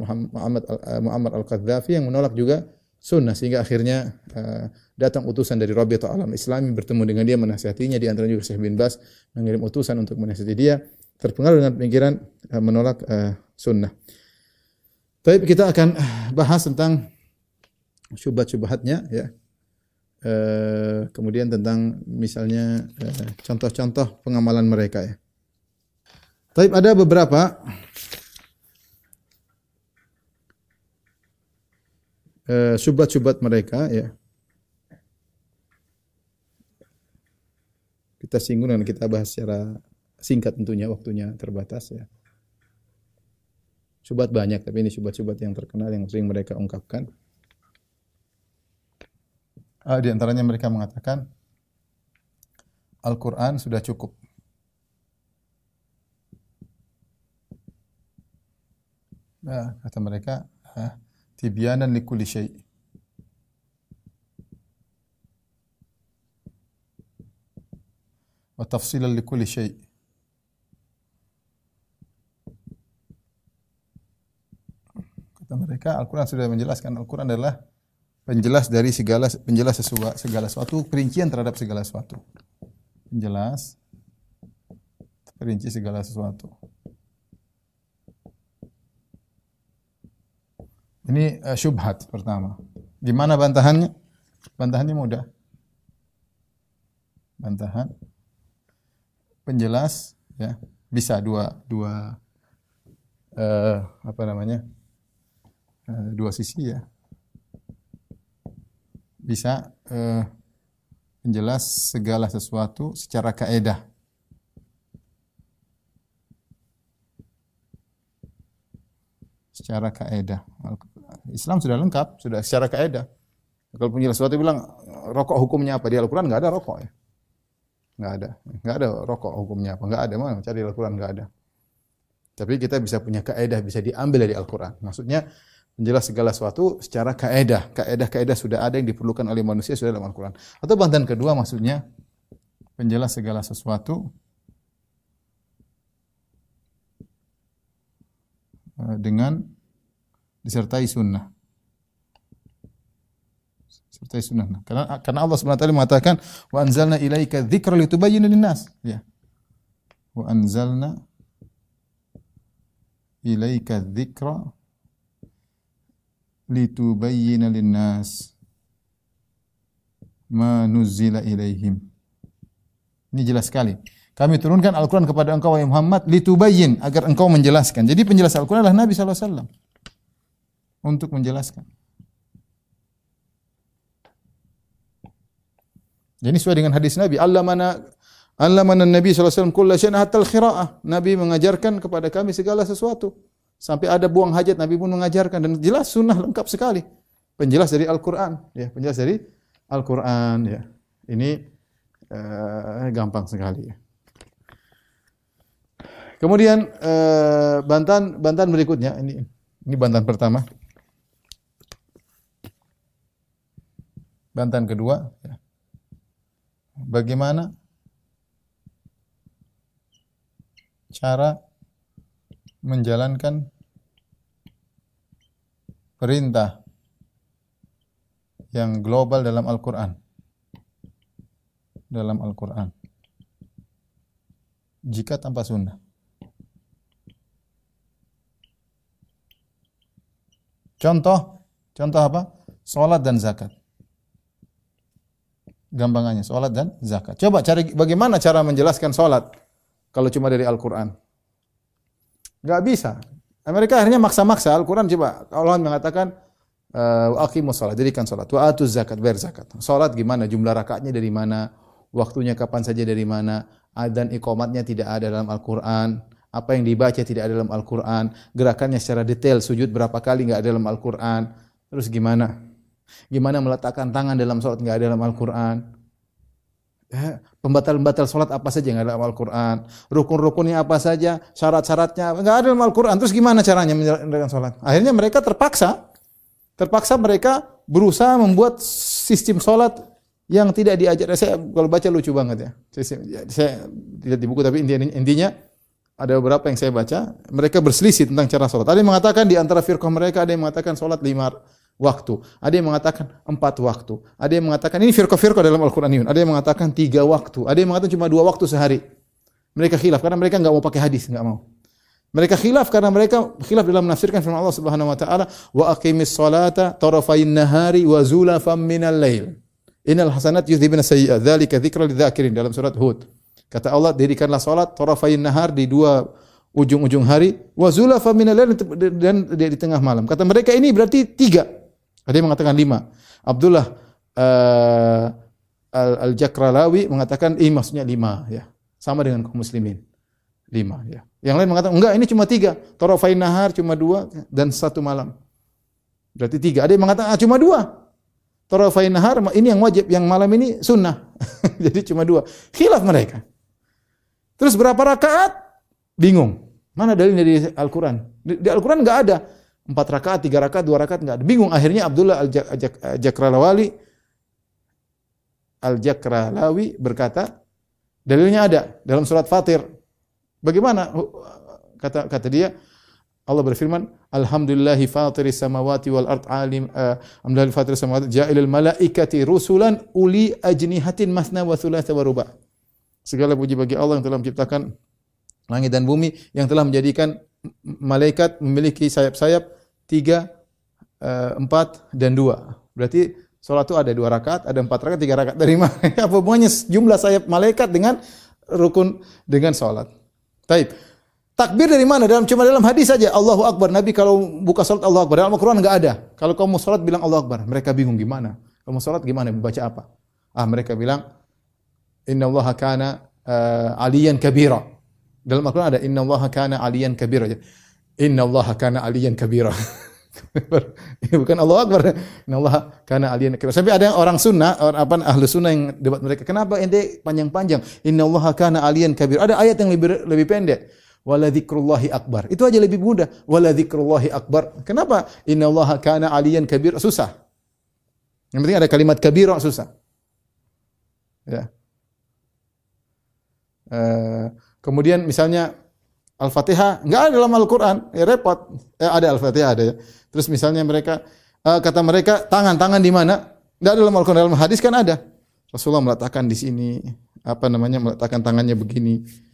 Muammar al-Qaddafi yang menolak juga sunnah sehingga akhirnya datang utusan dari Rabi'atul Alam Islami bertemu dengan dia menasihatinya, di antara juga Syekh bin Baz mengirim utusan untuk menasihati dia, terpengaruh dengan pemikiran menolak sunnah. Tapi kita akan bahas tentang syubhat-syubhatnya ya. Kemudian tentang misalnya contoh-contoh pengamalan mereka ya. Tapi ada beberapa syubhat-syubhat mereka ya. Kita singgung dan kita bahas secara singkat tentunya, waktunya terbatas ya. Syubhat banyak, tapi ini syubhat-syubhat yang terkenal yang sering mereka ungkapkan. Di antaranya mereka mengatakan Al-Quran sudah cukup. Nah, kata mereka tibyanan likulli syai'. Wa tafsilan likulli syai'. Kata mereka Al-Quran sudah menjelaskan, Al-Quran adalah penjelas dari segala sesuatu, perincian terhadap segala sesuatu. Penjelas perinci segala sesuatu. Ini syubhat pertama. Di mana bantahannya? Bantahannya mudah. Bantahan penjelas ya, bisa dua dua sisi ya. Bisa penjelas segala sesuatu secara kaedah. Secara kaedah. Islam sudah lengkap, sudah secara kaedah. Kalau penjelas sesuatu bilang rokok hukumnya apa, di Al-Quran enggak ada rokok ya. Enggak ada rokok hukumnya apa, enggak ada, mana cari Al-Quran enggak ada. Tapi kita bisa punya kaedah, bisa diambil dari Al-Quran. Maksudnya menjelas segala sesuatu secara kaedah. Kaedah sudah ada yang diperlukan oleh manusia sudah dalam Al-Quran. Atau bantahan kedua maksudnya penjelas segala sesuatu dengan disertai sunnah. Disertai sunnah. Karena Allah Subhanahu wa taala mengatakan wa anzalna ilaika dzikra litubayyana lin-nas. Ya. Wa anzalna ilaika dzikra litubayyana lin-nas ma nuzzila ilaihim. Ini jelas sekali. Kami turunkan Al-Quran kepada engkau wahai Muhammad litubayyin, agar engkau menjelaskan. Jadi penjelas Al-Quran adalah Nabi sallallahu alaihi wasallam untuk menjelaskan. Jadi sesuai dengan hadis Nabi, allamana Nabi sallallahu alaihi wasallam kullu syai'in hatta al-qira'ah. Nabi mengajarkan kepada kami segala sesuatu. Sampai ada buang hajat Nabi pun mengajarkan, dan jelas sunnah lengkap sekali. Penjelas dari Al-Quran, ya, penjelas dari Al-Quran ya. Ini gampang sekali ya. Kemudian bantahan berikutnya, ini bantahan pertama. bantahan kedua, ya. Bagaimana cara menjalankan perintah yang global dalam Al-Quran. Dalam Al-Quran. Jika tanpa sunnah. Contoh apa? Salat dan zakat. Gampangannya, salat dan zakat. Coba cari bagaimana cara menjelaskan salat kalau cuma dari Al-Quran. Enggak bisa. Mereka akhirnya maksa-maksa. Al-Quran coba. Allah mengatakan, wa aqimus shalah, dirikan salat. Wa atuz zakat, bayar zakat. Salat gimana? Jumlah rakaatnya dari mana? Waktunya kapan saja dari mana? Adzan iqamatnya tidak ada dalam Al-Quran. Apa yang dibaca tidak ada dalam Al-Quran. Gerakannya secara detail, sujud berapa kali enggak ada dalam Al-Quran. Terus gimana? Gimana meletakkan tangan dalam salat enggak ada dalam Al-Quran. Pembatal-pembatal salat apa saja enggak ada dalam Al-Quran. Rukun-rukunnya apa saja, syarat-syaratnya enggak ada dalam Al-Quran. Terus gimana caranya menjalankan salat? Akhirnya mereka terpaksa mereka berusaha membuat sistem salat yang tidak diajar. Saya kalau baca lucu banget ya. Saya tidak di buku tapi intinya ada beberapa yang saya baca, mereka berselisih tentang cara salat. Ada yang mengatakan di antara firqah mereka ada yang mengatakan salat 5 waktu, ada yang mengatakan 4 waktu, ada yang mengatakan ini firqah-firqah dalam Al-Qur'aniyun, ada yang mengatakan 3 waktu, ada yang mengatakan cuma 2 waktu sehari. Mereka khilaf karena mereka enggak mau pakai hadis, enggak mau. Mereka khilaf karena mereka khilaf dalam menafsirkan firman Allah Subhanahu wa taala, wa aqimis salata tarafayn nahari wa zulafam minal lail. Innal hasanat yudhibuna sayyi'at, dzalika dzikra lidzakirin dalam surat Hud. Kata Allah, dirikanlah salat tarafayn nahar di 2 ujung-ujung hari, wa zulafam minal lail dan di tengah malam. Kata mereka ini berarti 3. Ada yang mengatakan 5. Abdullah Al-Jakralawi mengatakan maksudnya 5 ya. Sama dengan kaum muslimin. 5 ya. Yang lain mengatakan enggak, ini cuma 3. Tarafayn nahar cuma 2 dan 1 malam. Berarti 3. Ada yang mengatakan cuma 2. Tarafayn nahar ini yang wajib, yang malam ini sunnah. Jadi cuma 2. Khilaf mereka. Terus berapa rakaat? Bingung. Mana dalil dari Al-Quran? Di Al-Quran enggak ada. 4 rakaat, 3 rakaat, 2 rakaat enggak ada. Bingung. Akhirnya Abdullah Al-Jakralawi berkata, dalilnya ada dalam surat Fatir. Bagaimana? Kata dia, Allah berfirman, Alhamdulillahi fatiris samawati wal ard alim alhamdulillahi fatiris samawati ja'ilal malaikati rusulan uli ajnihatin masna wa thulatha wa ruba'. Segala puji bagi Allah yang telah menciptakan langit dan bumi, yang telah menjadikan malaikat memiliki sayap-sayap 3, 4 dan 2. Berarti salat itu ada 2 rakaat, ada 4 rakaat, 3 rakaat. Dari mana? Apa hubungannya jumlah sayap malaikat dengan rukun dengan salat? Taib. Takbir dari mana? Cuma dalam hadis saja. Allahu Akbar. Nabi kalau buka salat Allahu Akbar. Dalam Al-Quran enggak ada. Kalau kamu salat bilang Allahu Akbar. Mereka bingung gimana? Kamu salat gimana? Baca apa? Mereka bilang Innallaha kana aliyan kabira. Dalam Al-Quran ada Innallaha kana aliyan kabira. Innallaha kana aliyan kabira. Bukan Allahu Akbar. Innallaha kana aliyan kabira. Sampai ada orang sunnah, ahlu sunnah yang debat mereka. Kenapa ente panjang-panjang? Innallaha kana aliyan kabira. Ada ayat yang lebih pendek. Wala dzikrullahi akbar. Itu aja lebih mudah. Wala dzikrullahi akbar. Kenapa? Innallaha kana aliyan kabir. Susah. Yang penting ada kalimat kabir susah. Ya. Kemudian misalnya Al-Fatihah enggak ada dalam Al-Qur'an, ya repot. Ada Al-Fatihah ada ya. Terus misalnya mereka kata mereka tangan di mana? Enggak ada dalam Al-Qur'an, dalam hadis kan ada. Rasulullah meletakkan di sini meletakkan tangannya begini.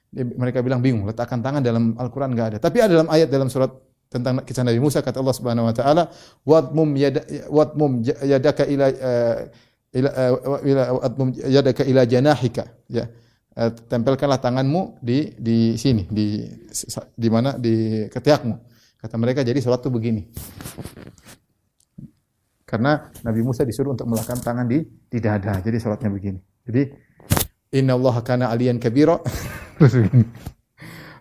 Mereka bilang bingung, letakkan tangan dalam Al-Quran enggak ada. Tapi ada dalam ayat dalam surat tentang kisah Nabi Musa, kata Allah Subhanahu wa taala, wadmum yadaka ila janahika. Ya. Tempelkanlah tanganmu di sini, di mana? Di ketiakmu. Kata mereka, jadi salat itu begini. Karena Nabi Musa disuruh untuk meletakkan tangan di dada. Jadi salatnya begini. Jadi Innallaha kana aliyan kabira.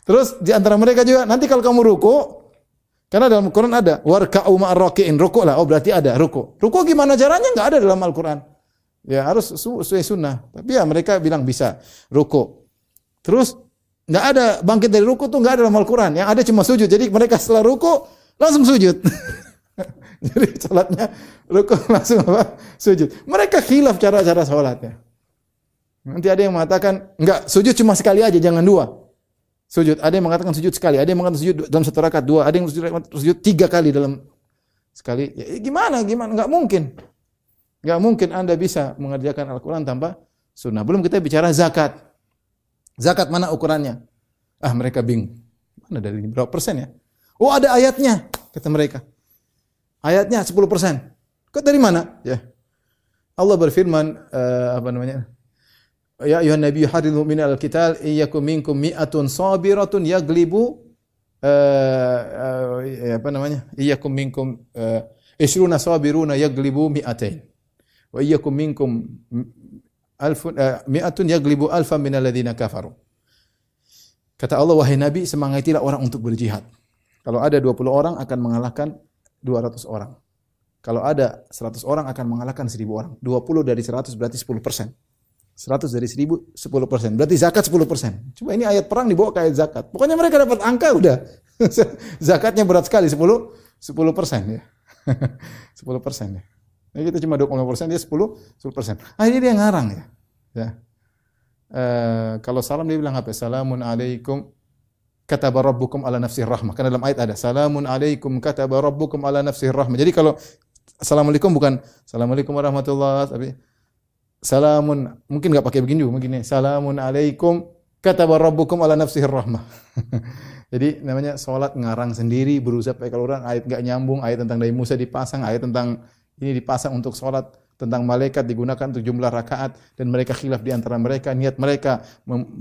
Terus di antara mereka juga nanti kalau kamu ruku, karena dalam Al-Qur'an ada warka'u ma'ar raki'in, ruku lah. Oh berarti ada ruku. Ruku gimana caranya? Enggak ada dalam Al-Qur'an. Ya harus sesuai sunnah. Tapi ya mereka bilang bisa ruku. Terus enggak ada bangkit dari ruku tuh enggak ada dalam Al-Qur'an. Yang ada cuma sujud. Jadi mereka setelah ruku langsung sujud. Jadi salatnya rukuk langsung apa? Sujud. Mereka khilaf cara-cara salatnya. Nanti ada yang mengatakan, enggak, sujud cuma sekali aja, jangan dua. Sujud. Ada yang mengatakan sujud sekali, ada yang mengatakan sujud dalam satu rakaat dua, ada yang sujud 3 kali dalam sekali. Ya, gimana? Enggak mungkin. Enggak mungkin Anda bisa mengerjakan Al-Quran tanpa sunnah. Belum kita bicara zakat. Zakat mana ukurannya? Mereka bingung. Mana dari berapa persen ya? Oh, ada ayatnya, kata mereka. Ayatnya 10%. Kok dari mana? Ya. Allah berfirman, apa namanya? Ya ayuhan nabiyyu haridul mu'minina al-qital iyyakum minkum mi'atun sabiratun yaglibu apa namanya? Iyyakum minkum ishruna sabiruna yaglibu mi'atain. Wa iyyakum minkum alfun mi'atun yaglibu alfan minal ladzina kafaru. Kata Allah, wahai Nabi, semangatilah orang untuk berjihad. Kalau ada 20 orang akan mengalahkan 200 orang. Kalau ada 100 orang akan mengalahkan 1000 orang. 20 dari 100 berarti 10%. 100 dari 1000, 10%. Berarti zakat 10%. Cuma ini ayat perang dibawa ke ayat zakat. Pokoknya mereka dapat angka udah. Zakatnya berat sekali, 10% ya. 10% ya. Ini kita cuma 20%, dia 10%. Akhirnya dia ngarang ya. Ya. Kalau salam dia bilang apa? Salamun alaikum kataba rabbukum ala nafsih rahmah. Karena dalam ayat ada salamun alaikum kataba rabbukum ala nafsih rahmah. Jadi kalau assalamualaikum bukan assalamualaikum warahmatullahi wabarakatuh. Salamun, mungkin enggak pakai begini juga, begini. Salamun alaikum kataba rabbukum ala nafsih rahmah. Jadi namanya salat ngarang sendiri, berusaha pakai keluaran ayat enggak nyambung, ayat tentang Nabi Musa dipasang, ayat tentang ini dipasang untuk salat, tentang malaikat digunakan untuk jumlah rakaat, dan mereka khilaf di antara mereka, niat mereka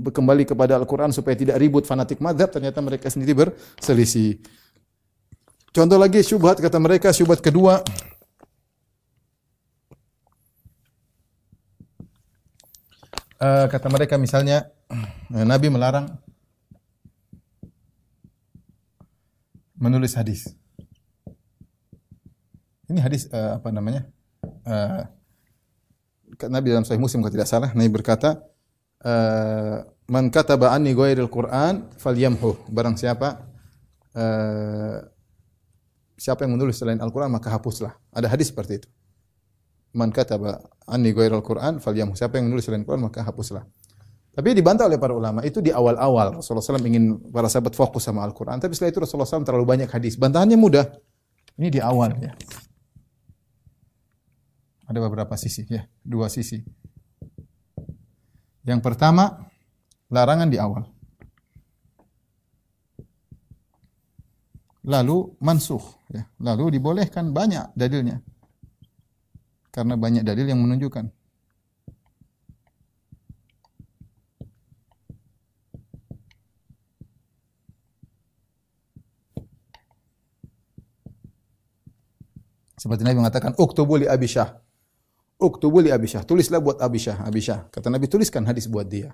kembali kepada Al-Qur'an supaya tidak ribut fanatik mazhab, ternyata mereka sendiri berselisih. Contoh lagi syubhat, kata mereka, syubhat kedua, kata mereka misalnya Nabi melarang menulis hadis. Ini hadis apa namanya? Nabi dalam Sahih Muslim kalau tidak salah, Nabi berkata, "Man kataba anni ghairil Qur'an falyamhu." Barang siapa siapa yang menulis selain Al-Qur'an maka hapuslah. Ada hadis seperti itu. Man kataba anni ghairal Qur'an falyamhu. Siapa yang menulis selain Qur'an maka hapuslah. Tapi dibantah oleh para ulama. Itu di awal-awal Rasulullah SAW ingin para sahabat fokus sama Al-Qur'an. Tapi setelah itu Rasulullah SAW terlalu banyak hadis. Bantahannya mudah. Ini di awal ya. Ada beberapa sisi ya, 2 sisi. Yang pertama, larangan di awal. Lalu mansukh ya. Lalu dibolehkan, banyak dalilnya. Karena banyak dalil yang menunjukkan. Seperti Nabi mengatakan, "Uktubu li Abi Syah." Uktubu li Abi Syah. Tulislah buat Abi Syah. Abi Syah. Kata Nabi, tuliskan hadis buat dia.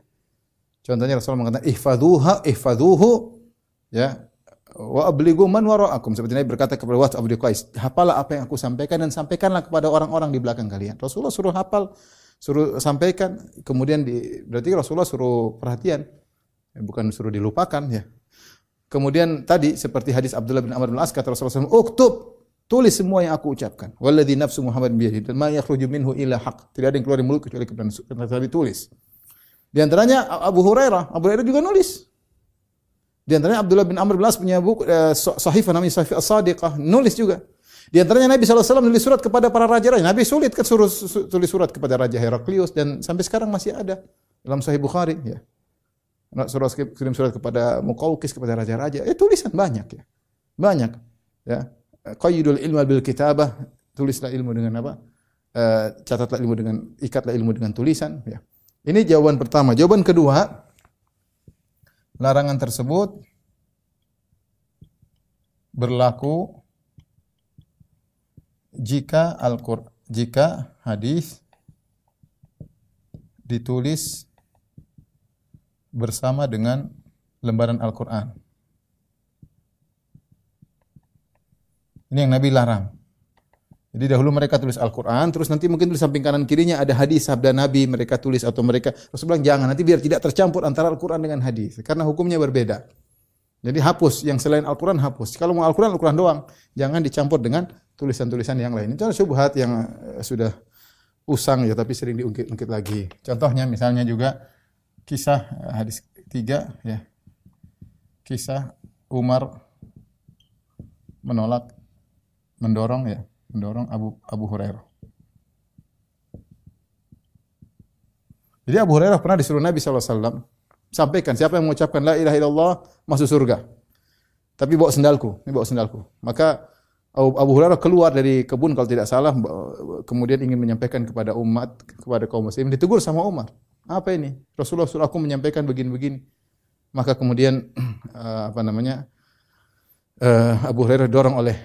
Contohnya Rasulullah mengatakan, ihfadhuhu ya. Wa ablighu man wara'akum. Seperti Nabi berkata kepada Wahb bin Qais, hafalah apa yang aku sampaikan dan sampaikanlah kepada orang-orang di belakang kalian. Rasulullah suruh hafal, suruh sampaikan, kemudian berarti Rasulullah suruh perhatian, bukan suruh dilupakan ya. Kemudian tadi seperti hadis Abdullah bin Amr bin As, kata Rasulullah SAW, "Uktub." Tulis semua yang aku ucapkan. Walladzi nafsu Muhammad biyadihi, ma yakhruju minhu illa haq. Tidak ada yang keluar dari mulut kecuali kebenaran. Ditulis. Di antaranya Abu Hurairah juga nulis. Di antaranya Abdullah bin Amr bin As punya buku sahifah namanya Sahifah As-Sadiqah, nulis juga. Di antaranya Nabi SAW nulis surat kepada para raja-raja. Nabi sulit kan suruh tulis surat kepada Raja Heraklius, dan sampai sekarang masih ada dalam Sahih Bukhari ya. Suruh kirim surat kepada Muqawqis, kepada raja-raja. Tulisan banyak ya. Banyak ya. Qayyidul ilma bil kitabah, tulislah ilmu dengan apa? Catatlah ilmu dengan, ikatlah ilmu dengan tulisan ya. Ini jawaban pertama. Jawaban kedua, larangan tersebut berlaku jika hadis ditulis bersama dengan lembaran Al-Qur'an. Ini yang Nabi larang. Jadi dahulu mereka tulis Al-Qur'an, terus nanti mungkin di samping kanan kirinya ada hadis sabda Nabi, mereka tulis, atau mereka Rasul bilang jangan, nanti biar tidak tercampur antara Al-Qur'an dengan hadis, karena hukumnya berbeda. Jadi hapus yang selain Al-Quran hapus. Kalau mau Al-Quran, Al-Quran doang. Jangan dicampur dengan tulisan-tulisan yang lain. Itu syubhat yang sudah usang ya, tapi sering diungkit-ungkit lagi. Contohnya misalnya juga kisah hadis 3 ya. Kisah Umar mendorong Abu Hurairah. Jadi Abu Hurairah pernah disuruh Nabi SAW sampaikan siapa yang mengucapkan la ilaha illallah masuk surga. Tapi bawa sendalku, ini bawa sendalku. Maka Abu Hurairah keluar dari kebun kalau tidak salah, kemudian ingin menyampaikan kepada umat, kepada kaum muslim, ditegur sama Umar. Apa ini? Rasulullah suruh aku menyampaikan begini-begini. Maka kemudian Abu Hurairah dorong oleh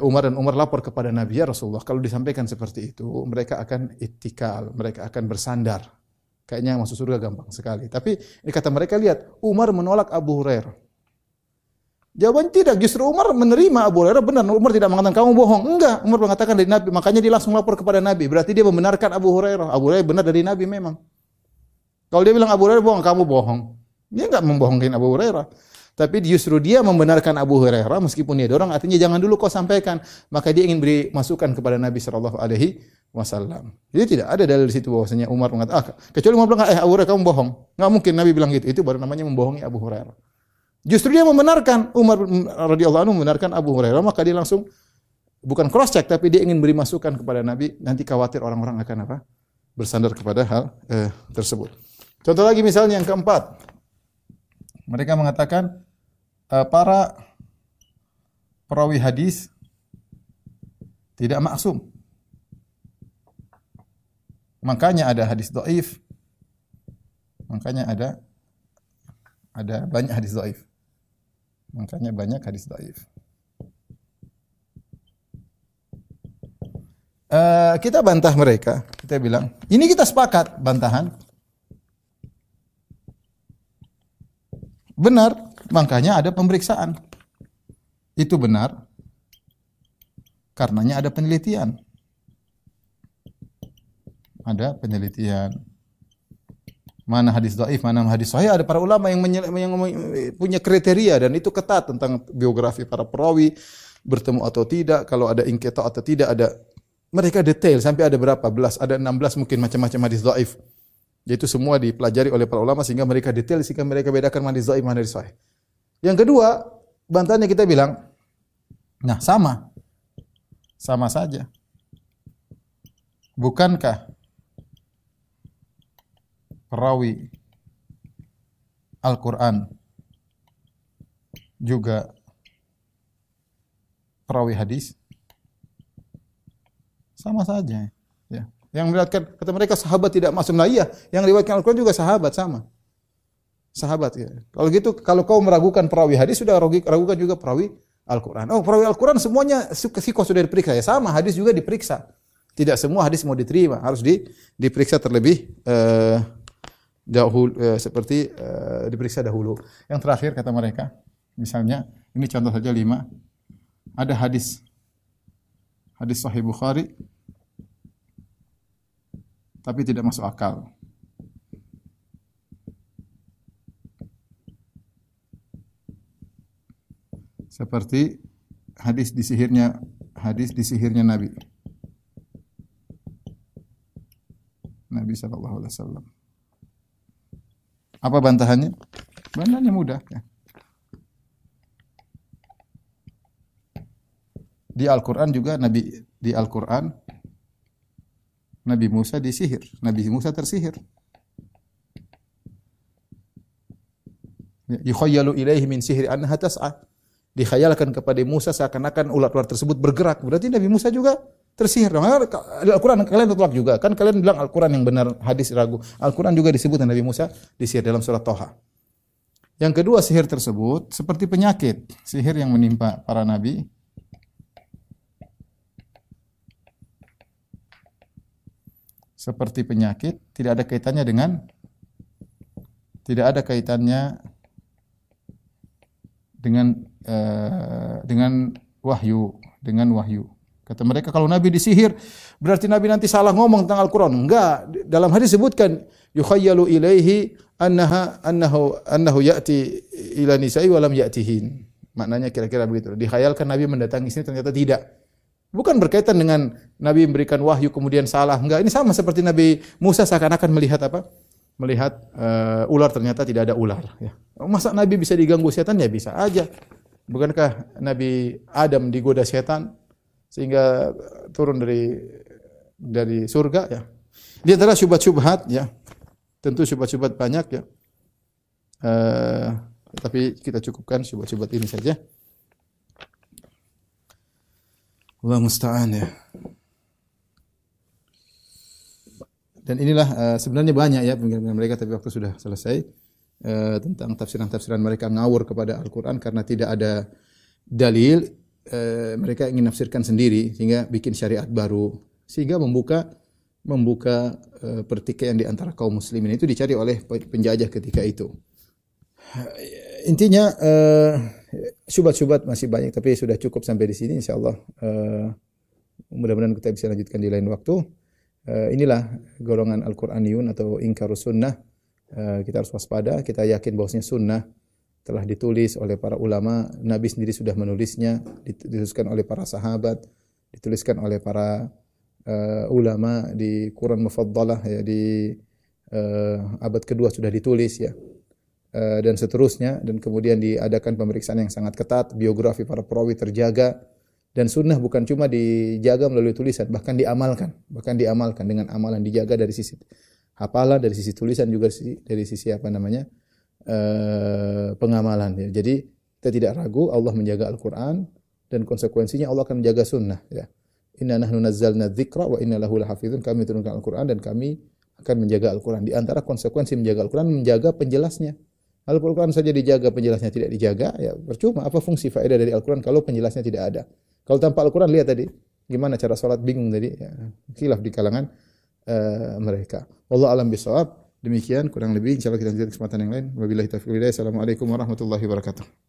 Umar, dan Umar lapor kepada Nabi, ya Rasulullah, kalau disampaikan seperti itu, mereka akan ittikal, mereka akan bersandar. Kayaknya masuk surga gampang sekali. Tapi ini kata mereka, lihat, Umar menolak Abu Hurairah. Jawabannya tidak, justru Umar menerima Abu Hurairah benar. Umar tidak mengatakan kamu bohong. Enggak, Umar mengatakan dari Nabi. Makanya dia langsung lapor kepada Nabi. Berarti dia membenarkan Abu Hurairah. Abu Hurairah benar dari Nabi memang. Kalau dia bilang Abu Hurairah bohong, kamu bohong. Dia enggak membohongkan Abu Hurairah. Tapi justru dia membenarkan Abu Hurairah meskipun dia dorong, artinya jangan dulu kau sampaikan. Maka dia ingin beri masukan kepada Nabi SAW. Jadi tidak ada dalil di situ bahwasanya Umar mengatakan, kecuali Umar bilang, Abu Hurairah kamu bohong. Enggak mungkin Nabi bilang gitu. Itu baru namanya membohongi Abu Hurairah. Justru dia membenarkan, Umar radhiyallahu anhu membenarkan Abu Hurairah, maka dia langsung bukan cross check, tapi dia ingin beri masukan kepada Nabi, nanti khawatir orang-orang akan bersandar kepada hal tersebut. Contoh lagi misalnya yang keempat. Mereka mengatakan para perawi hadis tidak maksum. Makanya ada hadis dhaif. Makanya ada banyak hadis dhaif. Makanya banyak hadis dhaif. Kita bantah mereka. Kita bilang, ini kita sepakat bantahan. Benar, makanya ada pemeriksaan. Itu benar. Karenanya ada penelitian. Ada penelitian. Mana hadis dhaif, mana hadis sahih. Ada para ulama yang punya kriteria dan itu ketat tentang biografi para perawi, bertemu atau tidak, kalau ada inqita atau tidak, ada. Mereka detail sampai ada berapa belas, ada 16 mungkin macam-macam hadis dhaif. Yaitu semua dipelajari oleh para ulama sehingga mereka detail, sehingga mereka bedakan mana hadis dhaif, mana hadis sahih. Yang kedua, bantahannya kita bilang, nah sama saja. Bukankah perawi Al-Quran juga perawi hadis? Sama saja. Ya. Yang meriwayatkan, kata mereka sahabat tidak maksum. Nah iya, yang riwayatkan Al-Quran juga sahabat, sama. Sahabat ya. Kalau gitu, kalau kau meragukan perawi hadis, sudah ragukan juga perawi Al-Quran. Oh, perawi Al-Quran semuanya sikoh sudah diperiksa. Ya sama, hadis juga diperiksa. Tidak semua hadis mau diterima, harus diperiksa terlebih dahulu, seperti diperiksa dahulu. Yang terakhir kata mereka, misalnya ini contoh saja 5. Ada hadis Sahih Bukhari tapi tidak masuk akal. Seperti hadis disihirnya Nabi sallallahu alaihi wasallam. Apa bantahannya? Bantahannya mudah ya. Di Al-Qur'an juga Nabi Musa disihir, Nabi Musa tersihir. Yukhayyalu ilaihi min sihri annaha tas'a. Dikhayalkan kepada Musa seakan-akan ular-ular tersebut bergerak. Berarti Nabi Musa juga tersihir. Al-Quran kalian tolak juga. Kan kalian bilang Al-Quran yang benar, hadis ragu. Al-Quran juga disebut Nabi Musa disihir dalam surat Thaha. Yang kedua, sihir tersebut seperti penyakit. Sihir yang menimpa para nabi. Seperti penyakit, tidak ada kaitannya dengan wahyu. Kata mereka kalau Nabi disihir berarti Nabi nanti salah ngomong tentang Al-Quran. Enggak, dalam hadis disebutkan yukhayyalu ilaihi annahu ya'ti ila nisa'i wa lam ya'tihin. Maknanya kira-kira begitu. Dikhayalkan Nabi mendatangi sini, ternyata tidak. Bukan berkaitan dengan Nabi memberikan wahyu kemudian salah. Enggak, ini sama seperti Nabi Musa seakan-akan melihat apa? Melihat ular, ternyata tidak ada ular. Ya. Masa Nabi bisa diganggu setan? Ya bisa aja. Bukankah Nabi Adam digoda setan sehingga turun dari surga? Ya. Dia adalah syubhat-syubhat. Ya. Tentu syubhat-syubhat banyak. Ya. Tapi kita cukupkan syubhat-syubhat ini saja. Allah musta'an ya. Dan inilah sebenarnya banyak ya pemikiran mereka, tapi waktu sudah selesai tentang tafsiran-tafsiran mereka ngawur kepada Al-Qur'an karena tidak ada dalil. Mereka ingin nafsirkan sendiri sehingga bikin syariat baru, sehingga membuka pertikaian di antara kaum muslimin. Itu dicari oleh penjajah ketika itu. Intinya syubhat-syubhat masih banyak, tapi sudah cukup sampai di sini insyaallah. Mudah-mudahan kita bisa lanjutkan di lain waktu. Inilah golongan Al-Qur'aniyun atau ingkarus sunnah. Kita harus waspada, kita yakin bahwasanya sunnah telah ditulis oleh para ulama, Nabi sendiri sudah menulisnya, dituliskan oleh para sahabat, dituliskan oleh para ulama di Quran Mufaddalah ya, di abad kedua sudah ditulis ya. Dan seterusnya, dan kemudian diadakan pemeriksaan yang sangat ketat, biografi para perawi terjaga, dan sunnah bukan cuma dijaga melalui tulisan, bahkan diamalkan dengan amalan, dijaga dari sisi hafalan, dari sisi tulisan, juga dari sisi pengamalan ya. Jadi kita tidak ragu Allah menjaga Al-Qur'an, dan konsekuensinya Allah akan menjaga sunnah ya. Inna nahnu nazzalna dzikra wa inna lahu lahafizun. Kami turunkan Al-Qur'an dan kami akan menjaga Al-Qur'an. Di antara konsekuensi menjaga Al-Qur'an, menjaga penjelasnya. Al-Qur'an saja dijaga, penjelasnya tidak dijaga, ya percuma. Apa fungsi faedah dari Al-Qur'an kalau penjelasnya tidak ada? Kalau tanpa Al-Qur'an, lihat tadi gimana cara salat, bingung tadi ya. Khilaf di kalangan mereka. Wallahu a'lam bishawab. Demikian kurang lebih, insyaallah kita lanjutkan kesempatan yang lain. Wabillahi taufiq wal hidayah. Assalamualaikum warahmatullahi wabarakatuh.